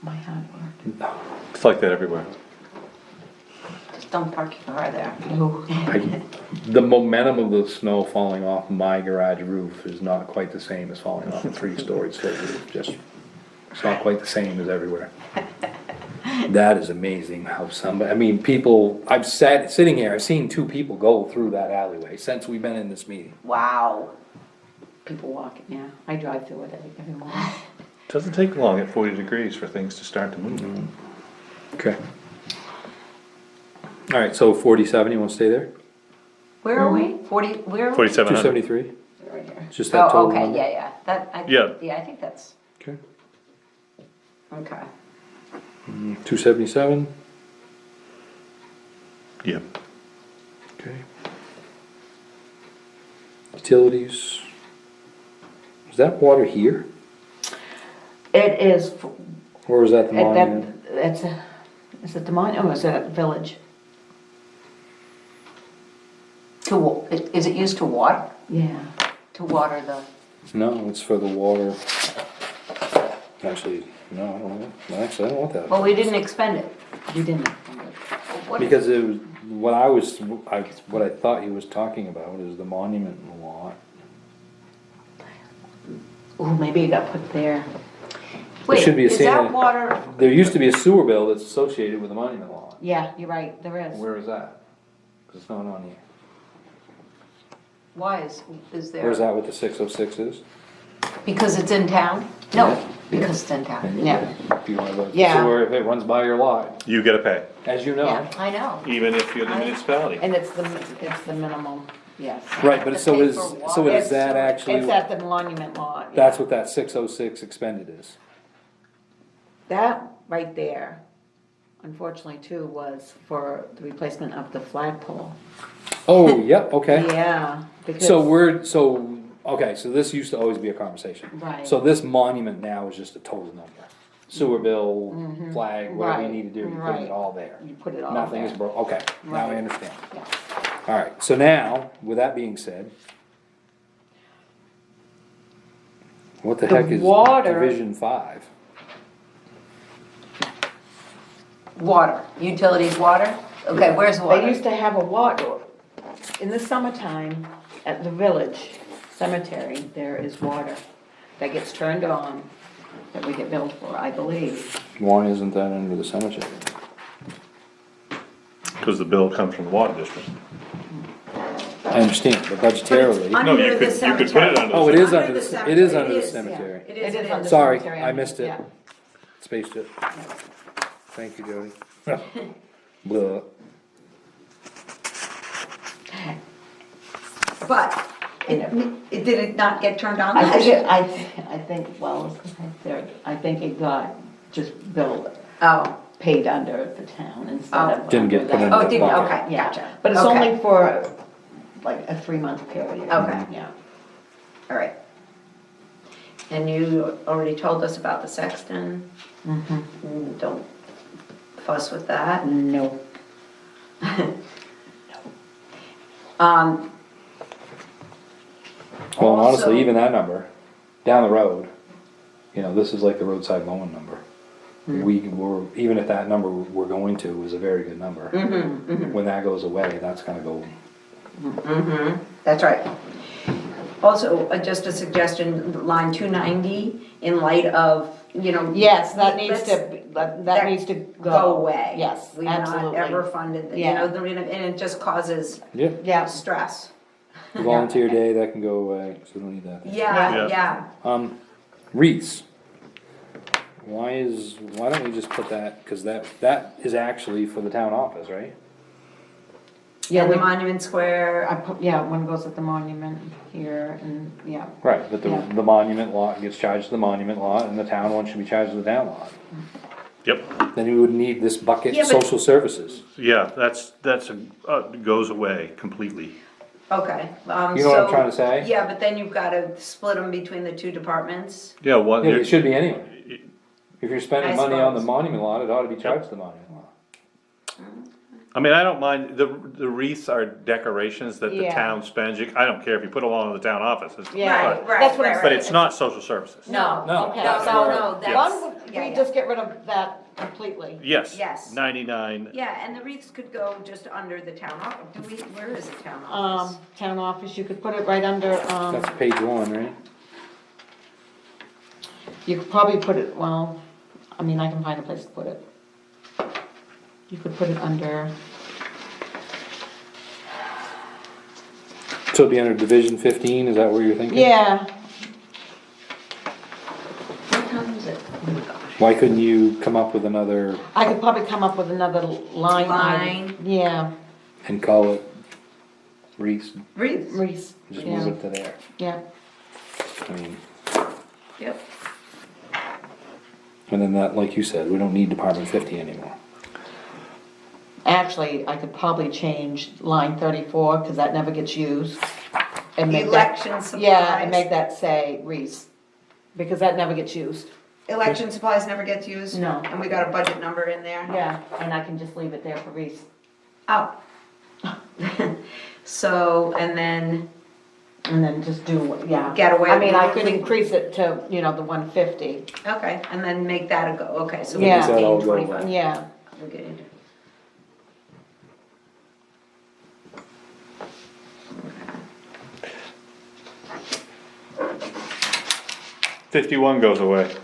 my hard work. It's like that everywhere. Just don't park your car there. The momentum of the snow falling off my garage roof is not quite the same as falling off a 3-story slate roof, just, it's not quite the same as everywhere. That is amazing how somebody, I mean, people, sitting here, I've seen 2 people go through that alleyway since we've been in this meeting. Wow. People walking, yeah, I drive through it every morning. Doesn't take long at 40 degrees for things to start to move. Okay. Alright, so 47, you wanna stay there? Where are we? 40, where are we? 4,700. 273? Right here. It's just that Oh, total okay, number? yeah. Yeah. I think that's, Okay. okay. 277? Yeah. Okay. Utilities. Is that water here, It is, or is that the it- monument? is it the monument, or is it village? Is it used to water? Yeah. To water the, No, it's for the water. Actually, no, I don't know. No, actually, I don't want that. well, we didn't expend it. We didn't. What- Because it was, what I thought he was talking about is the monument lot. Oh, maybe it got put there. Wait, should be a is that sand- water, There used to be a sewer bill that's associated with the monument lot. Yeah, you're right, there is. Where is that? 'Cause it's not on here. why is there? Where's that what the 606 is? Because it's in town? No, Yeah. because it's in town. Yeah. If you want to, Yeah. sewer, if it runs by your lot, You gotta pay, as you know. Yeah, I know. even if you're the municipality. And it's the minimum, yes. Right, but To so pay is, for so water. is that actually, It's at the monument lot. yeah. that's what that 606 expended is? That right there, unfortunately too, was for the replacement of the flagpole. Oh, yep, okay. Yeah, because. Okay, so this used to always be a conversation. Right. So this monument now is just a total number. Sewer bill, flag, whatever you Right, need to do, you put right. it all there. You put it all Nothing there. is broke, okay, now I Right. understand. Yeah. Alright, so now, with that being said, what the The heck is water- Division 5? Water, utilities, water? Okay, where's They water? used to have a water, in the summertime, at the village cemetery, there is water that gets turned on, that we get billed for, I believe. Why isn't that under the cemetery? Cause the bill comes from the water district. I understand, but budgetarily, Under No, you the could put it cemetery. under. oh, the it is Under under the the, it cemetery. is under It the is, yeah. cemetery. It is, it under is. Sorry, cemetery, I missed it. yeah. Spaced it. Thank you, Jody. Blah. But, did it not get turned on? I think, well, I think it got just billed, Oh, paid under the town instead Oh. of. Didn't get under put that. under oh, the it didn't, bucket. okay, Yeah, gotcha. but it's Okay. only for like a 3-month period. Okay. Yeah. All right. And you already told us about the sexton. Don't fuss with that. No. Um, Well, and Also- honestly, even that number, down the road, you know, this is like the roadside mowing number. Even if that number we're going to is a very good number. When that goes away, that's gonna go, that's right. Also, just a suggestion, line 290, in light of, you know. Yes, that needs let's- to, that needs to Go go. away. Yes, We've not absolutely. ever funded, you Yeah. know, and it just causes yeah, Yeah, stress. volunteer day, that can go away, so we don't need that. Yeah, Yeah. yeah. Wreaths. Why don't we just put that, cause that is actually for the town office, right? yeah, And the we, Monument Square, I put, yeah, one goes at the monument here and, yeah. Right, but Yeah. the monument lot gets charged to the monument lot, and the town one should be charged to the town lot. Yep, Then you would need this bucket, Yeah, but- social services. yeah, goes away completely. okay. You know what I'm so- trying to say? Yeah, but then you've gotta split them between the two departments. Yeah, one, Yeah, it should be anyway. If you're I spending money on the suppose. monument lot, it ought to be charged to the monument lot. I mean, I don't mind, the wreaths are decorations that the Yeah. town spends, I don't care if you put them all in the town office. Yeah, but- that's what I'm right, But saying. it's not social services. No, No. Okay, no, so no, that's, one, yeah, we yeah. just get rid of that completely. Yes. Yes. 99, Yeah, and the wreaths could go just under the town office. Where is the town office? Town office, you could put it right under, That's page 1, right? you could probably put it, well, I mean, I can find a place to put it. You could put it under, So it'd be under Division 15, is that where you're thinking? yeah, What time is it? Oh my gosh. Why couldn't you come up with another I could probably come up with another line. Line. Yeah, and call it Reese? Reeves. Reese, Just move yeah, it to there. yeah. I mean, Yep. and then that, like you said, we don't need Department 50 anymore. Actually, I could probably change line 34, cause that never gets used. And make that- Election supplies. Yeah, and make that say Reese, because that never gets used. Election supplies never gets used? No. And we got a budget number in there? Yeah, and I can just leave it there for Reese. Oh. So, and then, And then just do, yeah. Get away I mean, I with- could increase it to, the 150, okay, and then make that a go, okay, so we Yeah. just That all gain go 25. away. yeah. We'll get into. 51 goes away,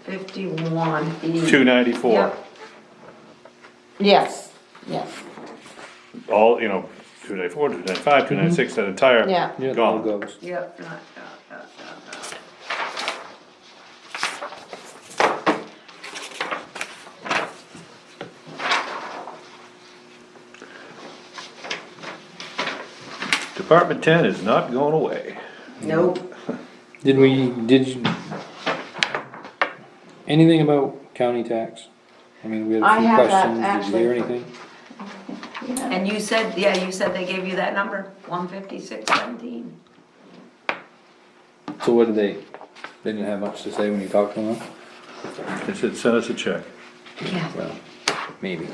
51. 294. Yep. Yes, yes, All, 294, 295, 296, that entire, yeah. Yeah, it all gone. goes. Yep. Department 10 is not going away. Nope. Did you, anything about county tax? I mean, we had I a few have that, questions, did you hear actually. anything? And you said, yeah, you said they gave you that number, 156.17. So what did they didn't have much to say when you talked to them? They said, send us a check. Yeah. Well, maybe.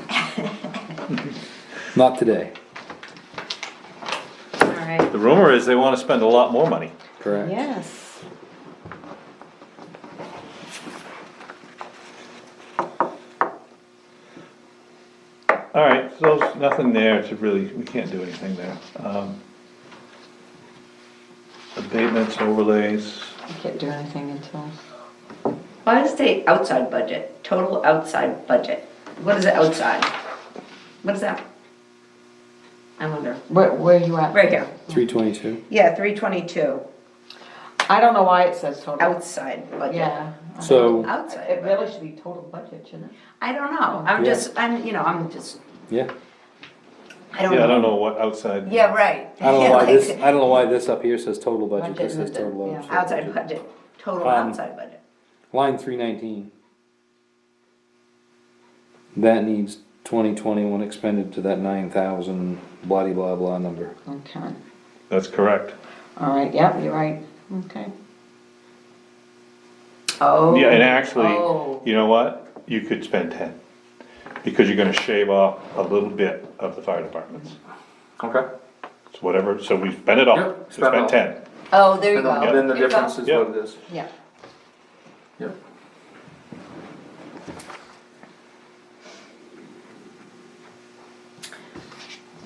Not today, All right. The rumor is they want to spend a lot more money. correct? Yes. All right, so there's nothing there to really, we can't do anything there. Abatements, overlays, I can't do anything until, Why does it say outside budget, total outside budget? What is it outside? What is that? I wonder. where you at? Right here. 322. Yeah, 322, I don't know why it says total. outside budget. Yeah. So, Outside. It really should be total budget, shouldn't it? I don't know, I'm Yeah. just, I'm just, yeah, I don't know. yeah, I don't know what outside. Yeah, right. I don't know why Like, this, I don't know why this up here says total budget, Budget this says and the- total yeah. outside Outside budget. budget, total Um, outside budget. Line 319. That needs 2021 expended to that 9,000 blah blah blah number. Okay. That's correct. All right, yep, you're right. Okay. Oh. Yeah, and actually, Oh. you know what? You could spend 10. Because you're gonna shave off a little bit of the fire departments. Okay. It's whatever, so we spent it all. Yep, So spent spend all. 10. Oh, there you go. then the There you go. is Yeah. what it is. Yeah. Yep.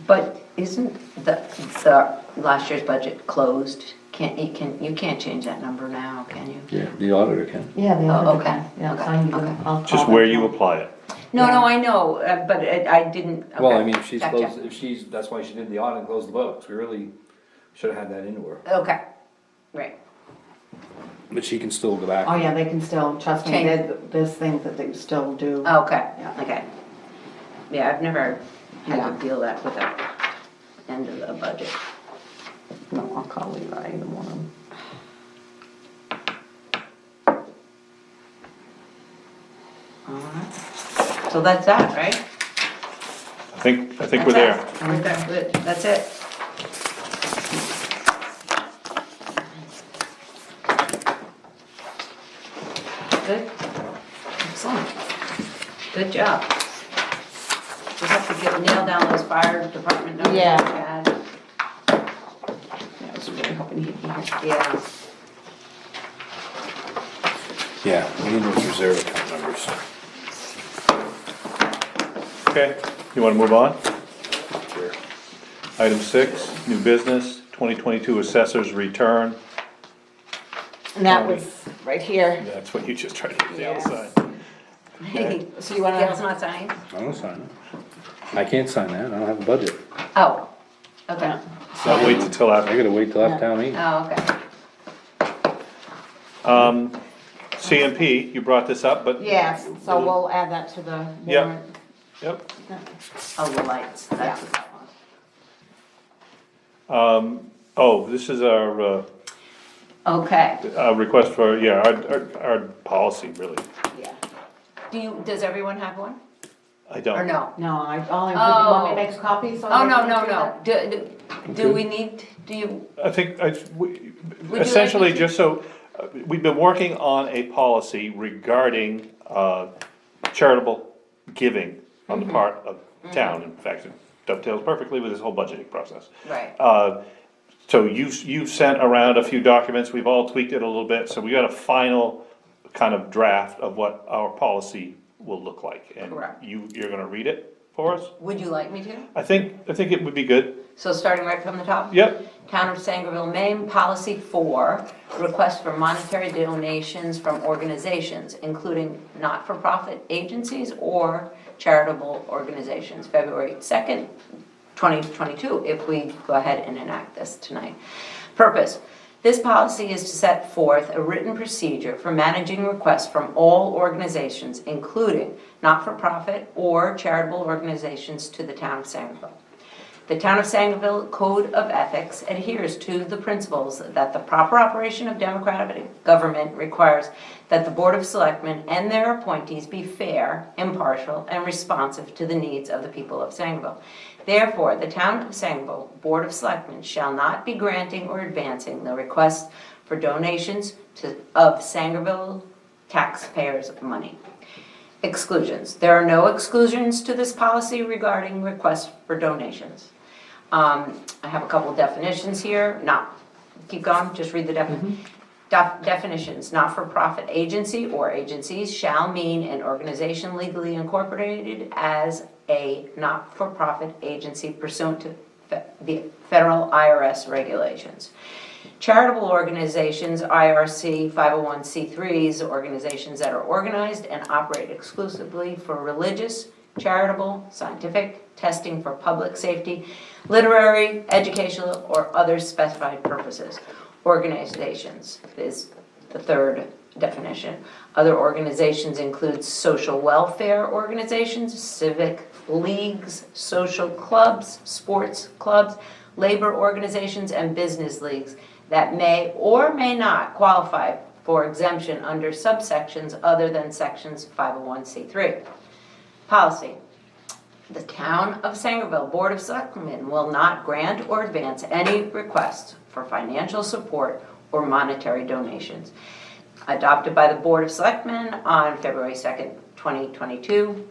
But isn't the last year's budget closed? You can't change that number now, can you? Yeah, the auditor can. Yeah, the Oh, other okay, guy. Yeah, okay, fine, you okay. can- I'll Just call where them. you apply it. No, Yeah. no, I know, but I didn't, okay. Well, I mean, if she's gotcha. closed, if she's, that's why she did the audit and closed the books, we really should've had that into her. Okay, right. But she can still go back. Oh, yeah, they can still, trust me, Change. there's things that they still do. Okay, Yeah. okay. Yeah, I've never had Yeah. to deal that with the end of the budget. No, I'll call Levi in the morning. Alright. So that's that, right? I think we're there. We're there, good, that's it. Good, excellent, good job. We have to nail down those fire department numbers. Yeah. Chad. Yeah, I was really hoping he'd be here. Yeah, Yeah, we need those reserve account numbers. Okay, you wanna move on? Sure. Item 6, new business, 2022 assessors return. And that was right here. That's what you just tried to get the Yes. outside. So you wanna? Gail's not signing? I don't sign it. I can't sign that, I don't have a budget. Oh, okay. I'll wait until I after. gotta wait till after town meeting. Oh, okay. CMP, you brought this up, but. Yes, so we'll add that to the Yep. warrant. Yep. Oh, the lights, that's what that Oh, this is our, Okay, request for, yeah, our policy, really. Yeah. does everyone have one? I don't. Or no? No, I'll include, you want me to Oh. make a copy? So Oh, they no, can no, do no. that? Do we need, do you, I think, you essentially, like me to- just so, we've been working on a policy regarding, charitable giving on the part of town. In fact, it dovetails perfectly with this whole budgeting process. right, So you've sent around a few documents, we've all tweaked it a little bit, so we got a final kind of draft of what our policy will look like. And Correct. you're gonna read it for us? would you like me to? I think it would be good. So starting right from the top? Yep, Town of Sangerville, Maine, Policy 4, request for monetary donations from organizations, including not-for-profit agencies or charitable organizations, February 2nd, 2022, if we go ahead and enact this tonight. Purpose. This policy is to set forth a written procedure for managing requests from all organizations, including not-for-profit or charitable organizations, to the Town of Sangerville. The Town of Sangerville Code of Ethics adheres to the principles that the proper operation of democratic government requires that the Board of Selectmen and their appointees be fair, impartial, and responsive to the needs of the people of Sangerville. Therefore, the Town of Sangerville Board of Selectmen shall not be granting or advancing the request for donations of Sangerville taxpayers' money. Exclusions. There are no exclusions to this policy regarding requests for donations. I have a couple definitions here, keep going, just read the definitions. Not-for-profit agency or agencies shall mean an organization legally incorporated as a not-for-profit agency pursuant to the federal IRS regulations. Charitable organizations, IRC, 501c3s, organizations that are organized and operate exclusively for religious, charitable, scientific, testing for public safety, literary, educational, or other specified purposes. Organizations is the third definition. Other organizations include social welfare organizations, civic leagues, social clubs, sports clubs, labor organizations, and business leagues that may or may not qualify for exemption under subsections other than sections 501c3. Policy. The Town of Sangerville Board of Selectmen will not grant or advance any requests for financial support or monetary donations. Adopted by the Board of Selectmen on February 2nd, 2022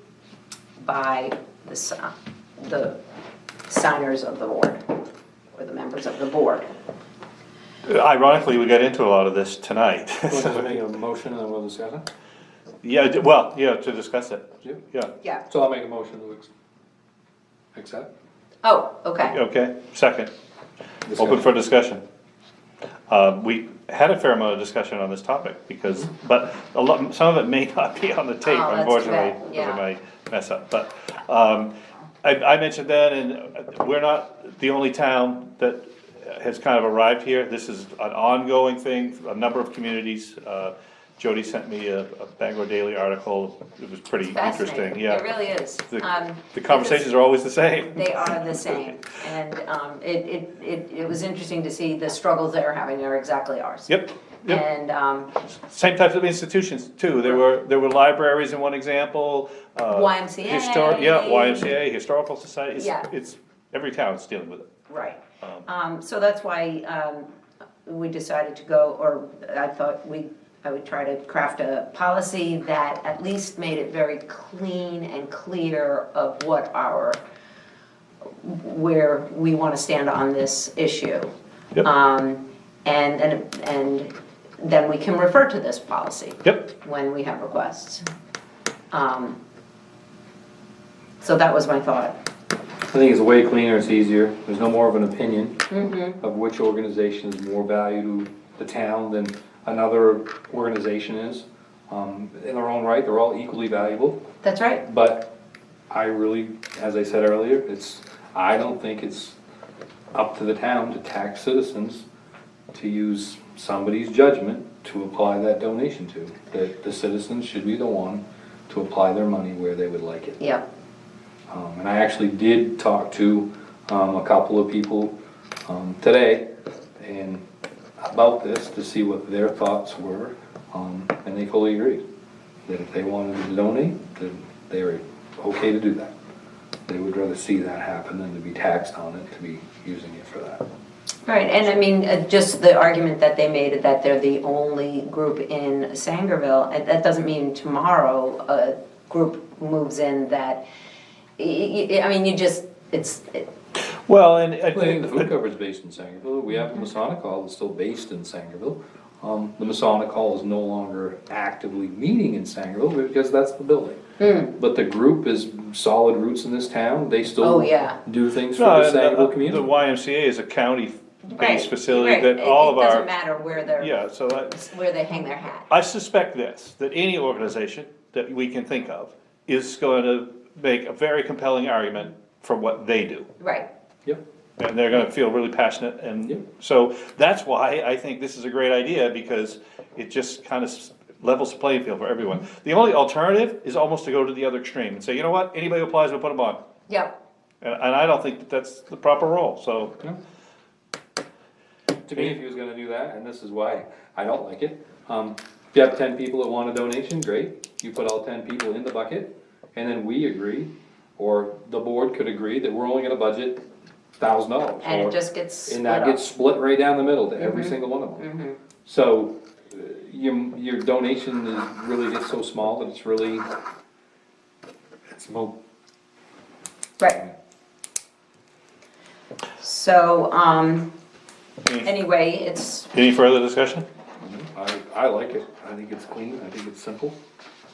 by the signers of the board, or the members of the board. ironically, we got into a lot of this tonight. Want to make a motion and then we'll discuss it? Yeah, well, yeah, to discuss it, Yeah. yeah. Yeah. So I'll make a motion to accept. Oh, okay. Okay, second, open for discussion. We had a fair amount of discussion on this topic because, but some of it may not be on the tape, Oh, that's too unfortunately, bad, because of yeah. my mess up, but, I mentioned that, and we're not the only town that has kind of arrived here. This is an ongoing thing, a number of communities. Jody sent me a Bangor Daily article, it was pretty Fascinating. interesting, yeah. It really is. The conversations are always the same. They are the same, and it was interesting to see the struggles they're having, they're exactly ours. Yep, yep. And Same types of institutions too, there were libraries in one example. YMCA. YMCA, historical societies, Yeah. it's, every town's dealing with it. right, so that's why we decided to go, or I thought I would try to craft a policy that at least made it very clean and clear of what where we want to stand on this issue. Yep. And then we can refer to this policy. Yep. When we have requests. So that was my thought. I think it's way cleaner, it's easier, there's no more of an opinion of which organization is more value to the town than another organization is. In their own right, they're all equally valuable, That's right. but I really, as I said earlier, I don't think it's up to the town to tax citizens to use somebody's judgment to apply that donation to. That the citizens should be the one to apply their money where they would like it. Yep. And I actually did talk to a couple of people today and about this to see what their thoughts were, and they fully agreed that if they wanted to donate, then they were okay to do that. They would rather see that happen than to be taxed on it, to be using it for that. Right, and I mean, just the argument that they made that they're the only group in Sangerville, and that doesn't mean tomorrow a group moves in that, I mean, you just, Well, and I I think the food think, coverage is based in Sangerville. We have the Masonic Hall that's still based in Sangerville. The Masonic Hall is no longer actively meeting in Sangerville because that's the building. But the group is solid roots in this town. They Oh, still yeah. do things for no, the and Sangerville the community. YMCA is a Right, county-based facility right. that all of It doesn't our, matter where they're, yeah, so where they hang their hat. I suspect this, that any organization that we can think of is going to make a very compelling argument for what they do. Right. Yep. And they're gonna feel really passionate, Yeah. and so that's why I think this is a great idea, because it just kind of levels the playing field for everyone. The only alternative is almost to go to the other extreme and say, you know what, anybody who applies, we'll put them on. Yep. And I don't think that that's the proper role, so. To me, if he was gonna do that, and this is why I don't like it, if you have 10 people that want a donation, great. You put all 10 people in the bucket, and then we agree, or the board could agree that we're only gonna budget $1,000. And or- it just gets split And that up. gets split right down the middle to every single one of them. So, your donation really gets so small that it's really, Right. So, anyway, it's, Any further discussion? I like it. I think it's clean, I think it's simple.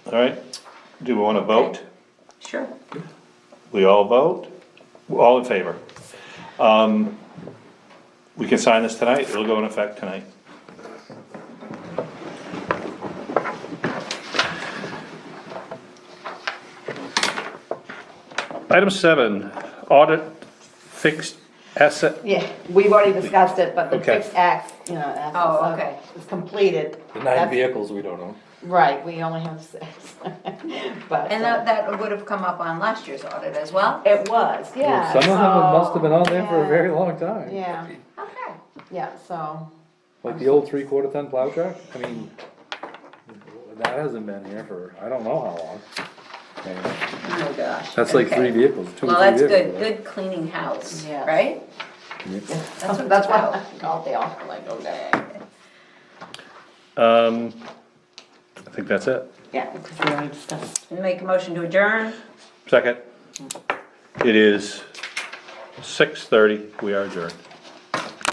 All right, do we wanna vote? sure. We all vote? All in favor? We can sign this tonight, it'll go in effect tonight. Item 7, audit fixed asset, Yeah, we've already discussed it, but the Okay. fixed act, assets, Oh, okay. is completed. The 9 That's- vehicles we don't own. Right, we only have 6. But, And that would have come up on last year's audit as well? it was, yeah. Some of them must have been on there for a so, very long time. Yeah, Okay. yeah, so, Like the old 3/4 ton plow truck, I mean, that hasn't been here for, I don't know how long. And Oh, gosh. that's like Okay. 3 vehicles, 2 or 3 Well, that's vehicles. good cleaning house, Yeah. right? Yep. That's what that's it's why about. I called the offer, like, okay. I think that's it. Yeah, because we already discussed. Make a motion to adjourn? Second. It is 6:30, we are adjourned.